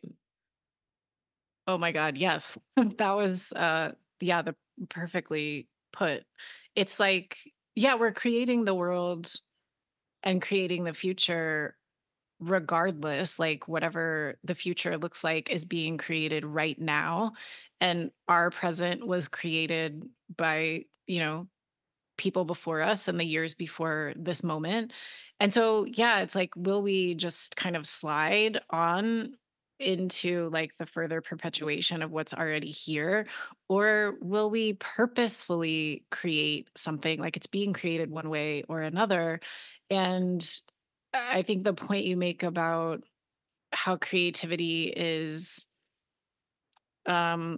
Oh my God, yes. That was yeah, the perfectly put. It's like, yeah, we're creating the world and creating the future regardless, like whatever the future looks like is being created right now. And our present was created by, people before us and the years before this moment. And so, yeah, it's like, will we just kind of slide on into like the further perpetuation of what's already here? Or will we purposefully create something like it's being created one way or another? And I think the point you make about how creativity is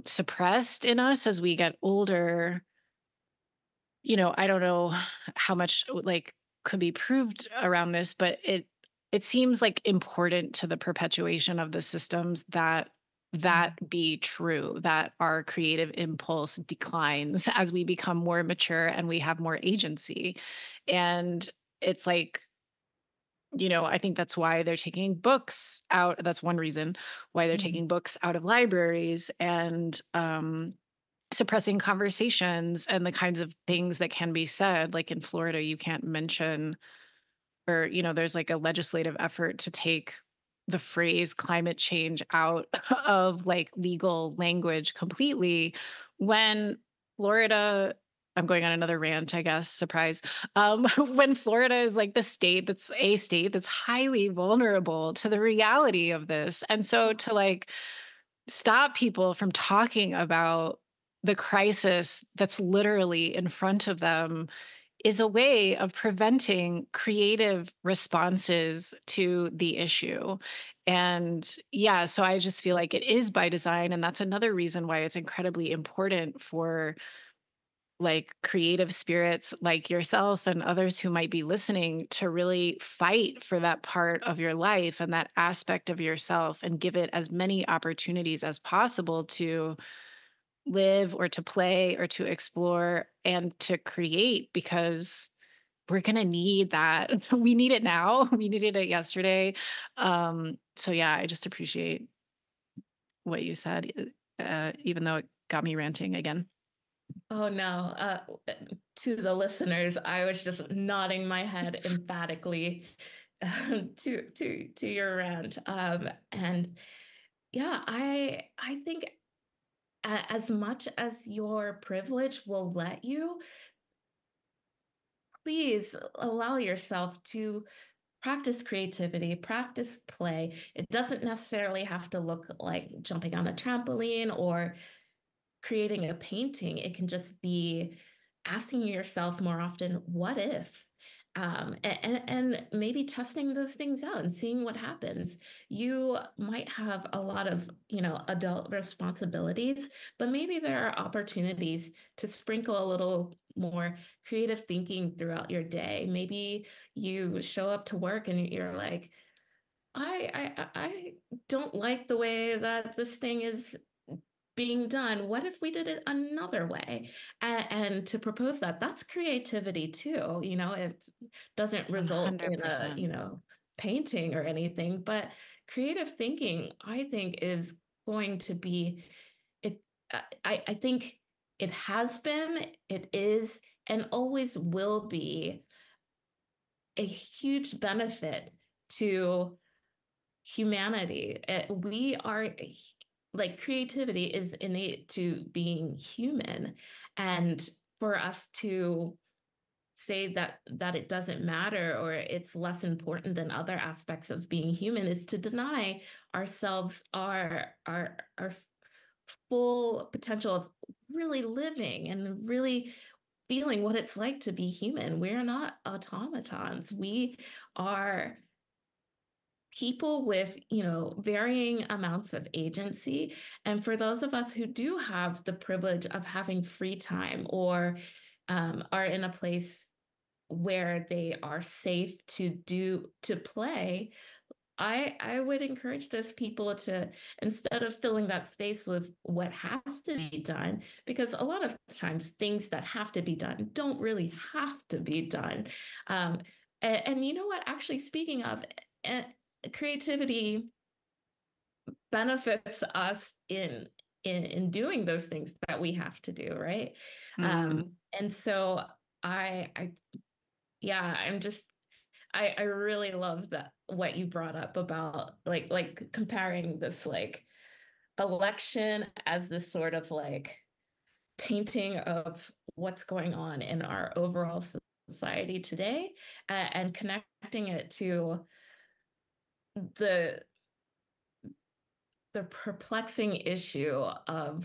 suppressed in us as we get older, I don't know how much like could be proved around this, but it seems like important to the perpetuation of the systems that be true, that our creative impulse declines as we become more mature and we have more agency. And it's like, I think that's why they're taking books out. That's one reason why they're Mhm. taking books out of libraries and suppressing conversations and the kinds of things that can be said. Like in Florida, you can't mention, or, there's like a legislative effort to take the phrase climate change out of like legal language completely when Florida, I'm going on another rant, I guess, surprise. When Florida is like the state that's a state that's highly vulnerable to the reality of this. And so to like stop people from talking about the crisis that's literally in front of them is a way of preventing creative responses to the issue. And yeah, so I just feel like it is by design. And that's another reason why it's incredibly important for like creative spirits like yourself and others who might be listening to really fight for that part of your life and that aspect of yourself and give it as many opportunities as possible to live or to play or to explore and to create, because we're going to need that. We need it now. We needed it yesterday. So yeah, I just appreciate what you said, even though it got me ranting again. Oh no. To the listeners, I was just nodding my head emphatically to your rant. And yeah, I think as much as your privilege will let you, please allow yourself to practice creativity, practice play. It doesn't necessarily have to look like jumping on a trampoline or creating a painting. It can just be asking yourself more often, what if? And maybe testing those things out and seeing what happens. You might have a lot of, adult responsibilities, but maybe there are opportunities to sprinkle a little more creative thinking throughout your day. Maybe you show up to work and you're like, I don't like the way that this thing is being done. What if we did it another way? And to propose that, that's creativity too. It doesn't result in a, 100%. painting or anything, but creative thinking, I think, is going to be it. I think it has been, it is, and always will be a huge benefit to humanity. We are like creativity is innate to being human, and for us to say that it doesn't matter or it's less important than other aspects of being human is to deny ourselves our full potential of really living and really feeling what it's like to be human. We're not automatons. We are people with, varying amounts of agency. And for those of us who do have the privilege of having free time or are in a place where they are safe to play, I would encourage those people to, instead of filling that space with what has to be done, because a lot of times things that have to be done don't really have to be done. And you know what? Actually, speaking of, uh, creativity benefits us in doing those things that we have to do, right? Mm. And so I yeah, I really love that what you brought up about like comparing this like election as this sort of like painting of what's going on in our overall society today, and connecting it to the the perplexing issue um,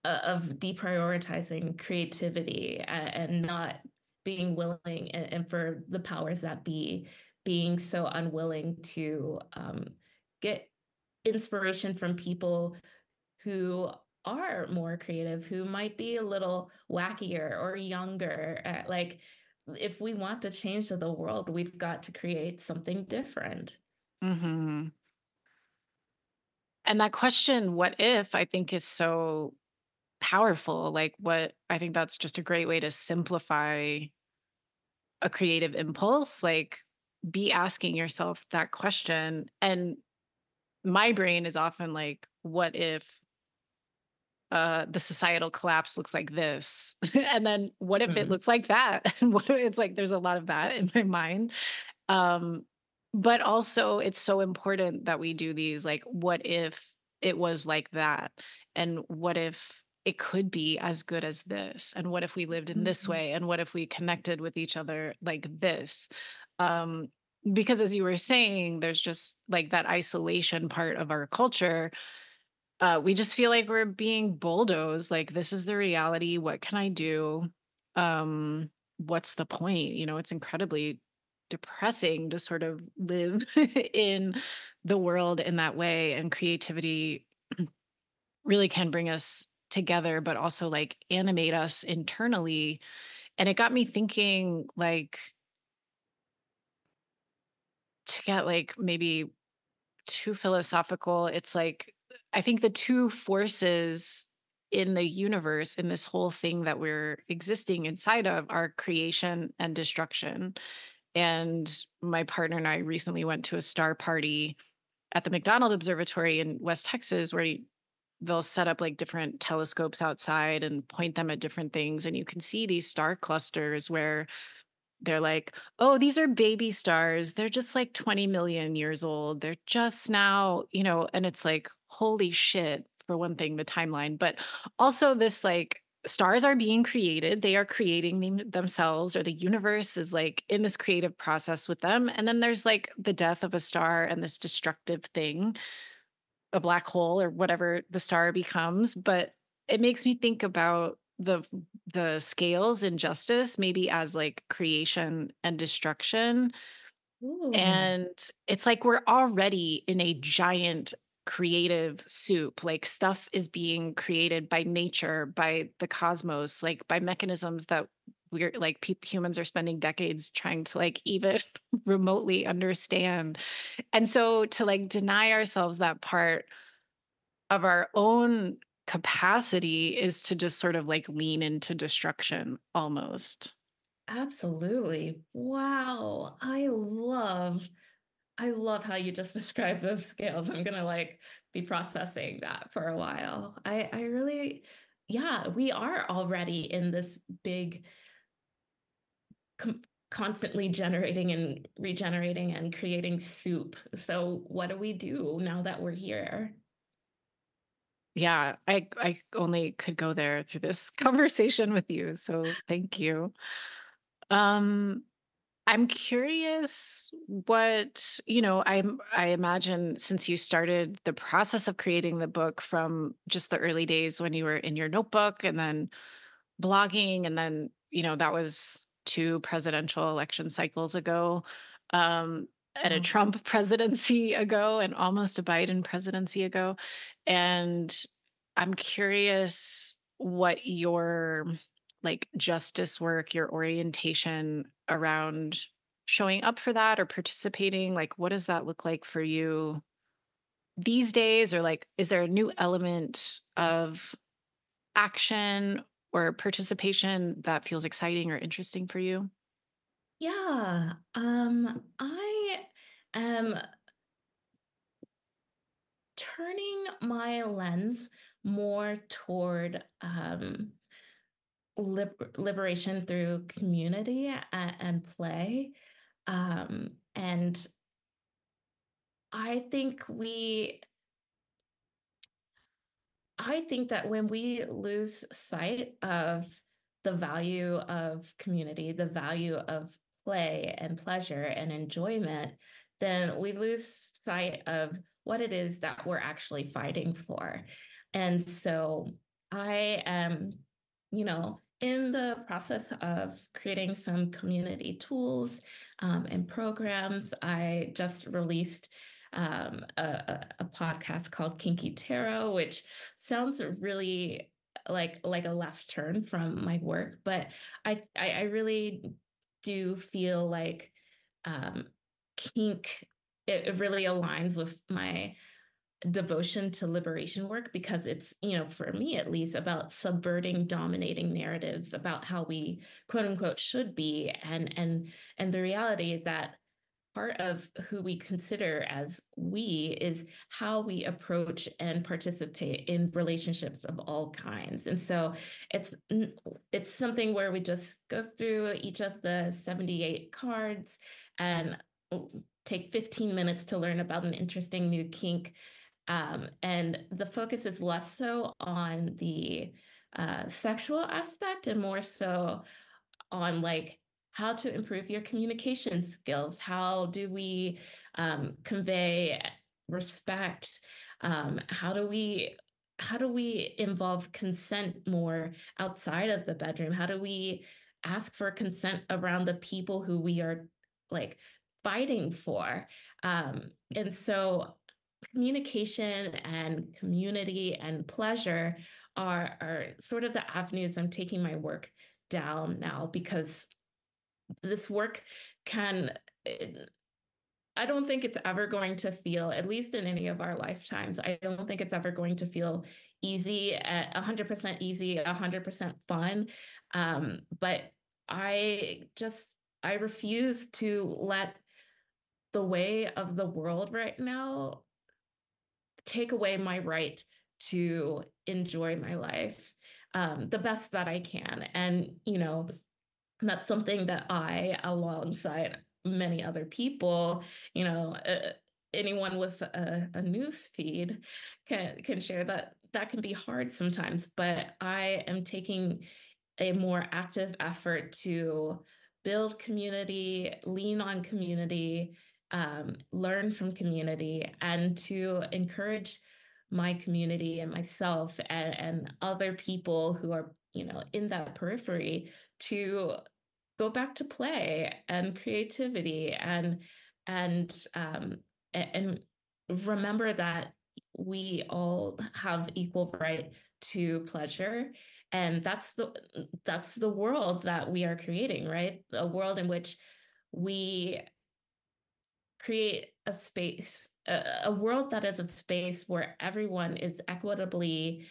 of deprioritizing creativity and not being willing, and for the powers that be being so unwilling to get inspiration from people who are more creative, who might be a little wackier or younger. Like, if we want to change the world, we've got to create something different. Mhm. And that question, "What if?" I think is so powerful. Like, what I think that's just a great way to simplify a creative impulse. Like, be asking yourself that question. And my brain is often like, "What if the societal collapse looks like this?" And then, "What if it Mhm. looks like that?" And what if it's like there's a lot of that in my mind. Um, but also it's so important that we do these, like, what if it was like that? And what if it could be as good as this? And what if we lived in this Mhm. way? And what if we connected with each other like this? Um, because as you were saying, there's just like that isolation part of our culture. we just feel like we're being bulldozed. Like, this is the reality. What can I do? What's the point? It's incredibly depressing to sort of live in the world in that way. And creativity really can bring us together, but also like animate us internally. And it got me thinking, like, to get like maybe too philosophical, it's like I think the two forces in the universe, in this whole thing that we're existing inside of, are creation and destruction. And my partner and I recently went to a star party at the McDonald Observatory in West Texas, where they'll set up like different telescopes outside and point them at different things. And you can see these star clusters where they're like, "Oh, these are baby stars. They're just like 20 million years old. They're just now," and it's like, holy shit, for one thing, the timeline, but also this like stars are being created. They are creating themselves, or the universe is like in this creative process with them. And then there's like the death of a star and this destructive thing, a black hole or whatever the star becomes. But it makes me think about the scales in justice maybe as like creation and destruction. Ooh, And it's like we're already in a giant creative soup. Like, stuff is being created by nature, by the cosmos, like by mechanisms that we're like humans are spending decades trying to like even remotely understand. And so to like deny ourselves that part of our own capacity is to just sort of like lean into destruction almost. absolutely. Wow. I love how you just described those scales. I'm gonna like be processing that for a while. I really, yeah, we are already in this big, com constantly generating and regenerating and creating soup. So what do we do now that we're here? Yeah, I only could go there through this conversation with you, so thank you. Um, I'm curious what, I imagine, since you started the process of creating the book from just the early days when you were in your notebook and then blogging, and then, that was 2 presidential election cycles ago, and a Oh, Trump presidency ago, and almost a Biden presidency ago. And I'm curious what your, like, justice work, your orientation around showing up for that or participating, like, what does that look like for you these days? Or, like, is there a new element of action or participation that feels exciting or interesting for you? yeah. I am turning my lens more toward liberation through community and play. And I think we I think that when we lose sight of the value of community, the value of play and pleasure and enjoyment, then we lose sight of what it is that we're actually fighting for. And so I am, in the process of creating some community tools and programs. I just released a podcast called Kinky Tarot, which sounds really like a left turn from my work, but I really do feel like um, kink it really aligns with my devotion to liberation work because it's, for me at least, about subverting dominating narratives about how we quote unquote should be, and the reality that part of who we consider as we is how we approach and participate in relationships of all kinds. And so it's it's something where we just go through each of the 78 cards and take 15 minutes to learn about an interesting new kink. And the focus is less so on the sexual aspect and more so on like how to improve your communication skills. How do we convey respect? How do we how do we involve consent more outside of the bedroom? How do we ask for consent around the people who we are like fighting for? And so communication and community and pleasure are sort of the avenues I'm taking my work down now, because this work can, I don't think it's ever going to feel, at least in any of our lifetimes, I don't think it's ever going to feel easy, 100% easy, 100% fun. But I just, I refuse to let the way of the world right now take away my right to enjoy my life the best that I can. And, that's something that I, alongside many other people, you know, uh, anyone with a news feed can share that that can be hard sometimes. But I am taking a more active effort to build community, lean on community, learn from community, and to encourage my community and myself and other people who are, in that periphery to go back to play and creativity and remember that we all have equal right to pleasure, and that's the world that we are creating, right? A world in which we create a space, a world that is a space where everyone is equitably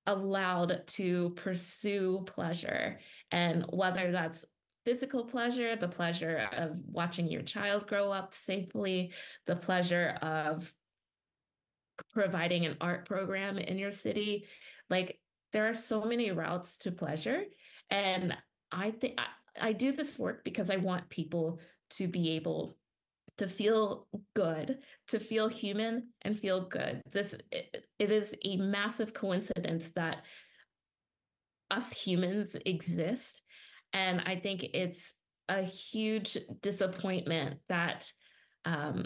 allowed to pursue pleasure. And whether that's physical pleasure, the pleasure of watching your child grow up safely, the pleasure of providing an art program in your city, like there are so many routes to pleasure. And I think I do this work because I want people to be able to feel good, to feel human and feel good. It is a massive coincidence that us humans exist. And I think it's a huge disappointment that um,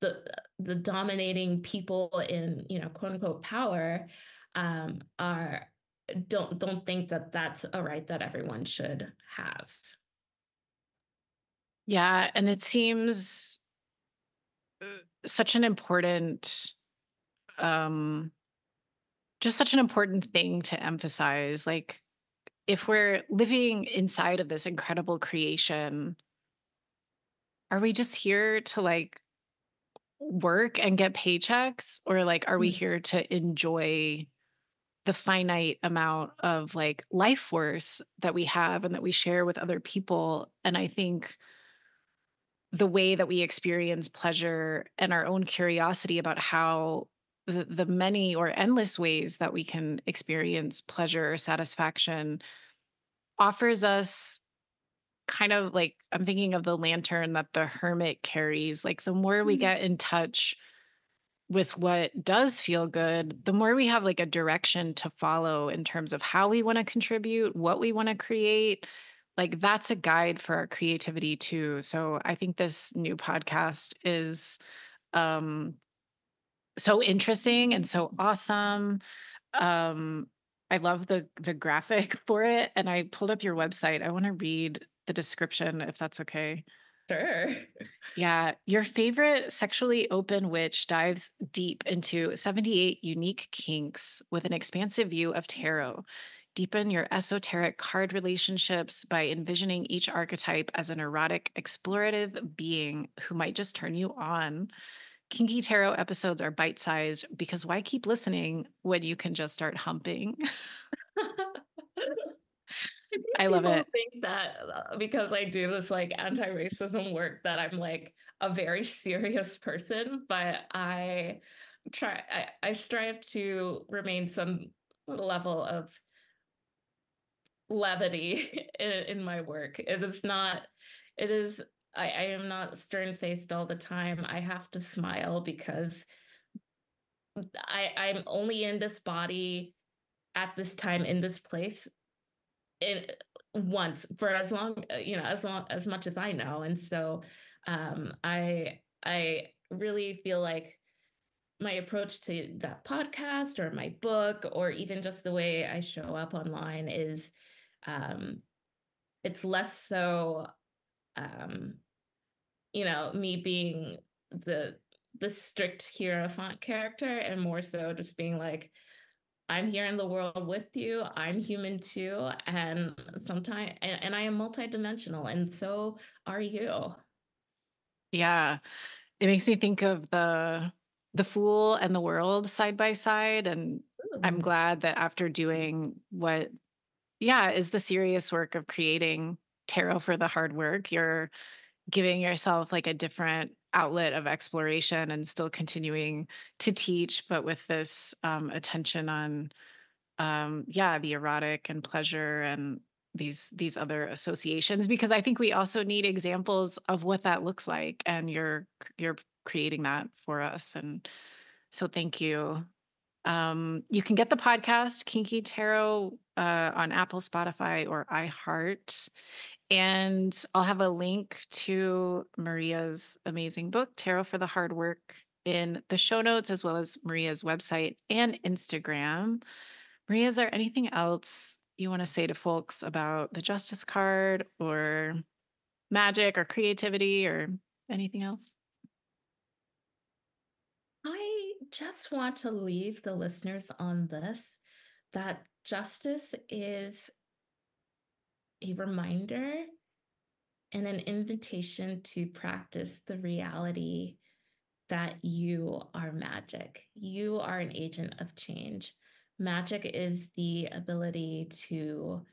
the dominating people in, quote unquote power are don't think that that's a right that everyone should have. Yeah, and it seems such an important um just such an important thing to emphasize. Like, if we're living inside of this incredible creation, are we just here to like work and get paychecks, or like are we Mm. here to enjoy the finite amount of like life force that we have and that we share with other people? And I think the way that we experience pleasure and our own curiosity about how the many or endless ways that we can experience pleasure or satisfaction offers us kind of like, I'm thinking of the lantern that the hermit carries. Like, the more we Mm. get in touch with what does feel good, the more we have like a direction to follow in terms of how we want to contribute, what we want to create. Like, that's a guide for our creativity too. So I think this new podcast is um so interesting and so awesome. Um I love the graphic for it, and I pulled up your website. I want to read the description if that's okay. Sure. Yeah, your favorite sexually open witch dives deep into 78 unique kinks with an expansive view of tarot. Deepen your esoteric card relationships by envisioning each archetype as an erotic, explorative being who might just turn you on. Kinky tarot episodes are bite sized because why keep listening when you can just start humping? I think I love people it. think that because I do this like anti-racism work that I'm like a very serious person, but I strive to remain some level of levity in my work. It is not, it is, I am not stern-faced all the time. I have to smile because I'm only in this body at this time in this place in once for as long, as much as I know. And so I really feel like my approach to that podcast or my book, or even just the way I show up online is it's less so me being the strict hierophant character, and more so just being like, I'm here in the world with you. I'm human too. And sometimes, and I am multidimensional, and so are you. Yeah. It makes me think of the Fool and the World side by side, and I'm Ooh. glad that after doing what, yeah, is the serious work of creating tarot for the hard work, you're giving yourself like a different outlet of exploration and still continuing to teach, but with this attention on yeah, the erotic and pleasure and these other associations, because I think we also need examples of what that looks like, and you're creating that for us, and so thank you. You can get the podcast Kinky Tarot on Apple, Spotify, or iHeart. And I'll have a link to Maria's amazing book, Tarot for the Hard Work, in the show notes, as well as Maria's website and Instagram. Maria, is there anything else you want to say to folks about the Justice card or magic or creativity or anything else? I just want to leave the listeners on this, that justice is a reminder and an invitation to practice the reality that you are magic. You are an agent of change. Magic is the ability to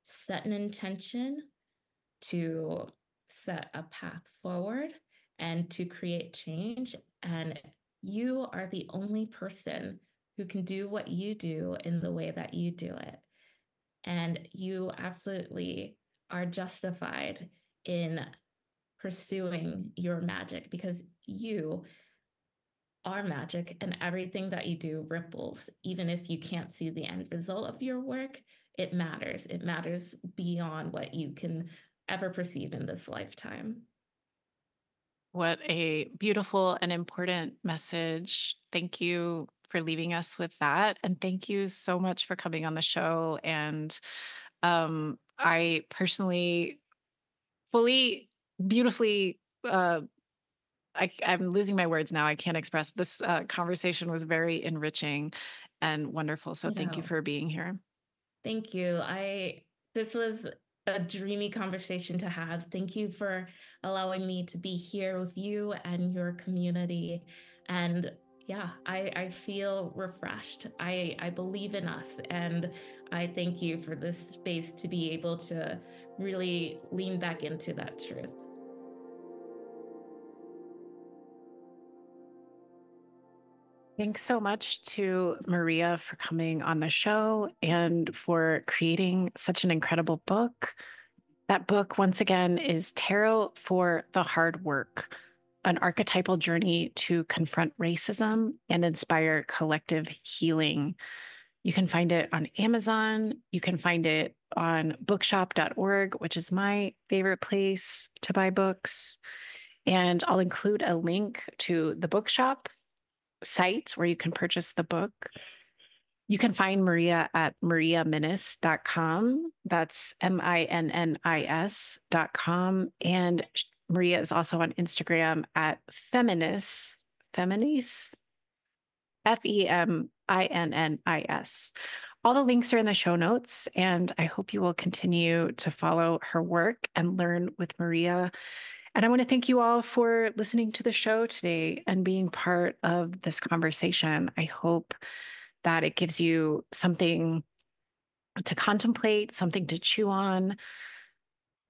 set an intention, to set a path forward, and to create change. And you are the only person who can do what you do in the way that you do it. And you absolutely are justified in pursuing your magic, because you are magic, and everything that you do ripples. Even if you can't see the end result of your work, it matters. It matters beyond what you can ever perceive in this lifetime. What a beautiful and important message. Thank you for leaving us with that. And thank you so much for coming on the show. And I personally fully, beautifully, I'm losing my words now. I can't express this. Conversation was very enriching and wonderful. So thank you for being here. Thank you. This was a dreamy conversation to have. Thank you for allowing me to be here with you and your community. And yeah, I feel refreshed. I believe in us, and I thank you for this space to be able to really lean back into that truth. Thanks so much to Maria for coming on the show and for creating such an incredible book. That book, once again, is Tarot for the Hard Work, an archetypal journey to confront racism and inspire collective healing. You can find it on Amazon. You can find it on bookshop.org, which is my favorite place to buy books. And I'll include a link to the bookshop site where you can purchase the book. You can find Maria at mariaminnis.com. That's MINNIS.com. And Maria is also on Instagram at Feminis, FEMINNIS. All the links are in the show notes, and I hope you will continue to follow her work and learn with Maria. And I want to thank you all for listening to the show today and being part of this conversation. I hope that it gives you something to contemplate, something to chew on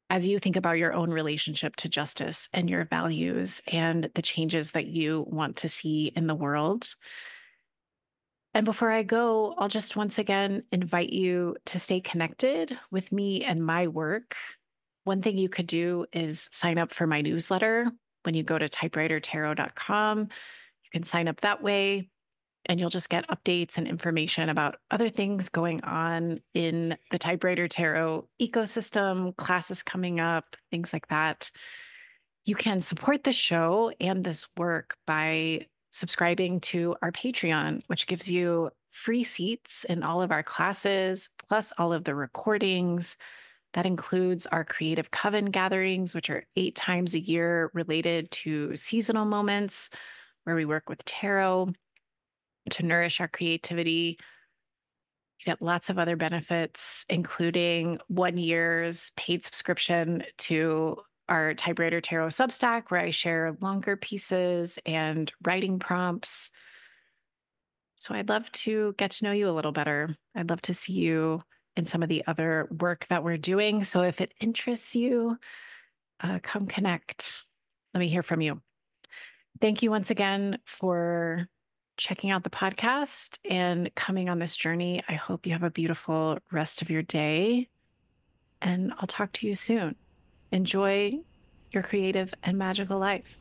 as you think about your own relationship to justice and your values and the changes that you want to see in the world. And before I go, I'll just once again invite you to stay connected with me and my work. One thing you could do is sign up for my newsletter. When you go to typewritertarot.com, you can sign up that way, and you'll just get updates and information about other things going on in the Typewriter Tarot ecosystem, classes coming up, things like that. You can support the show and this work by subscribing to our Patreon, which gives you free seats in all of our classes, plus all of the recordings. That includes our Creative Coven gatherings, which are 8 times a year related to seasonal moments where we work with tarot to nourish our creativity. You get lots of other benefits, including 1 year's paid subscription to our Typewriter Tarot Substack, where I share longer pieces and writing prompts. So I'd love to get to know you a little better. I'd love to see you in some of the other work that we're doing. So if it interests you, come connect. Let me hear from you. Thank you once again for checking out the podcast and coming on this journey. I hope you have a beautiful rest of your day, and I'll talk to you soon. Enjoy your creative and magical life.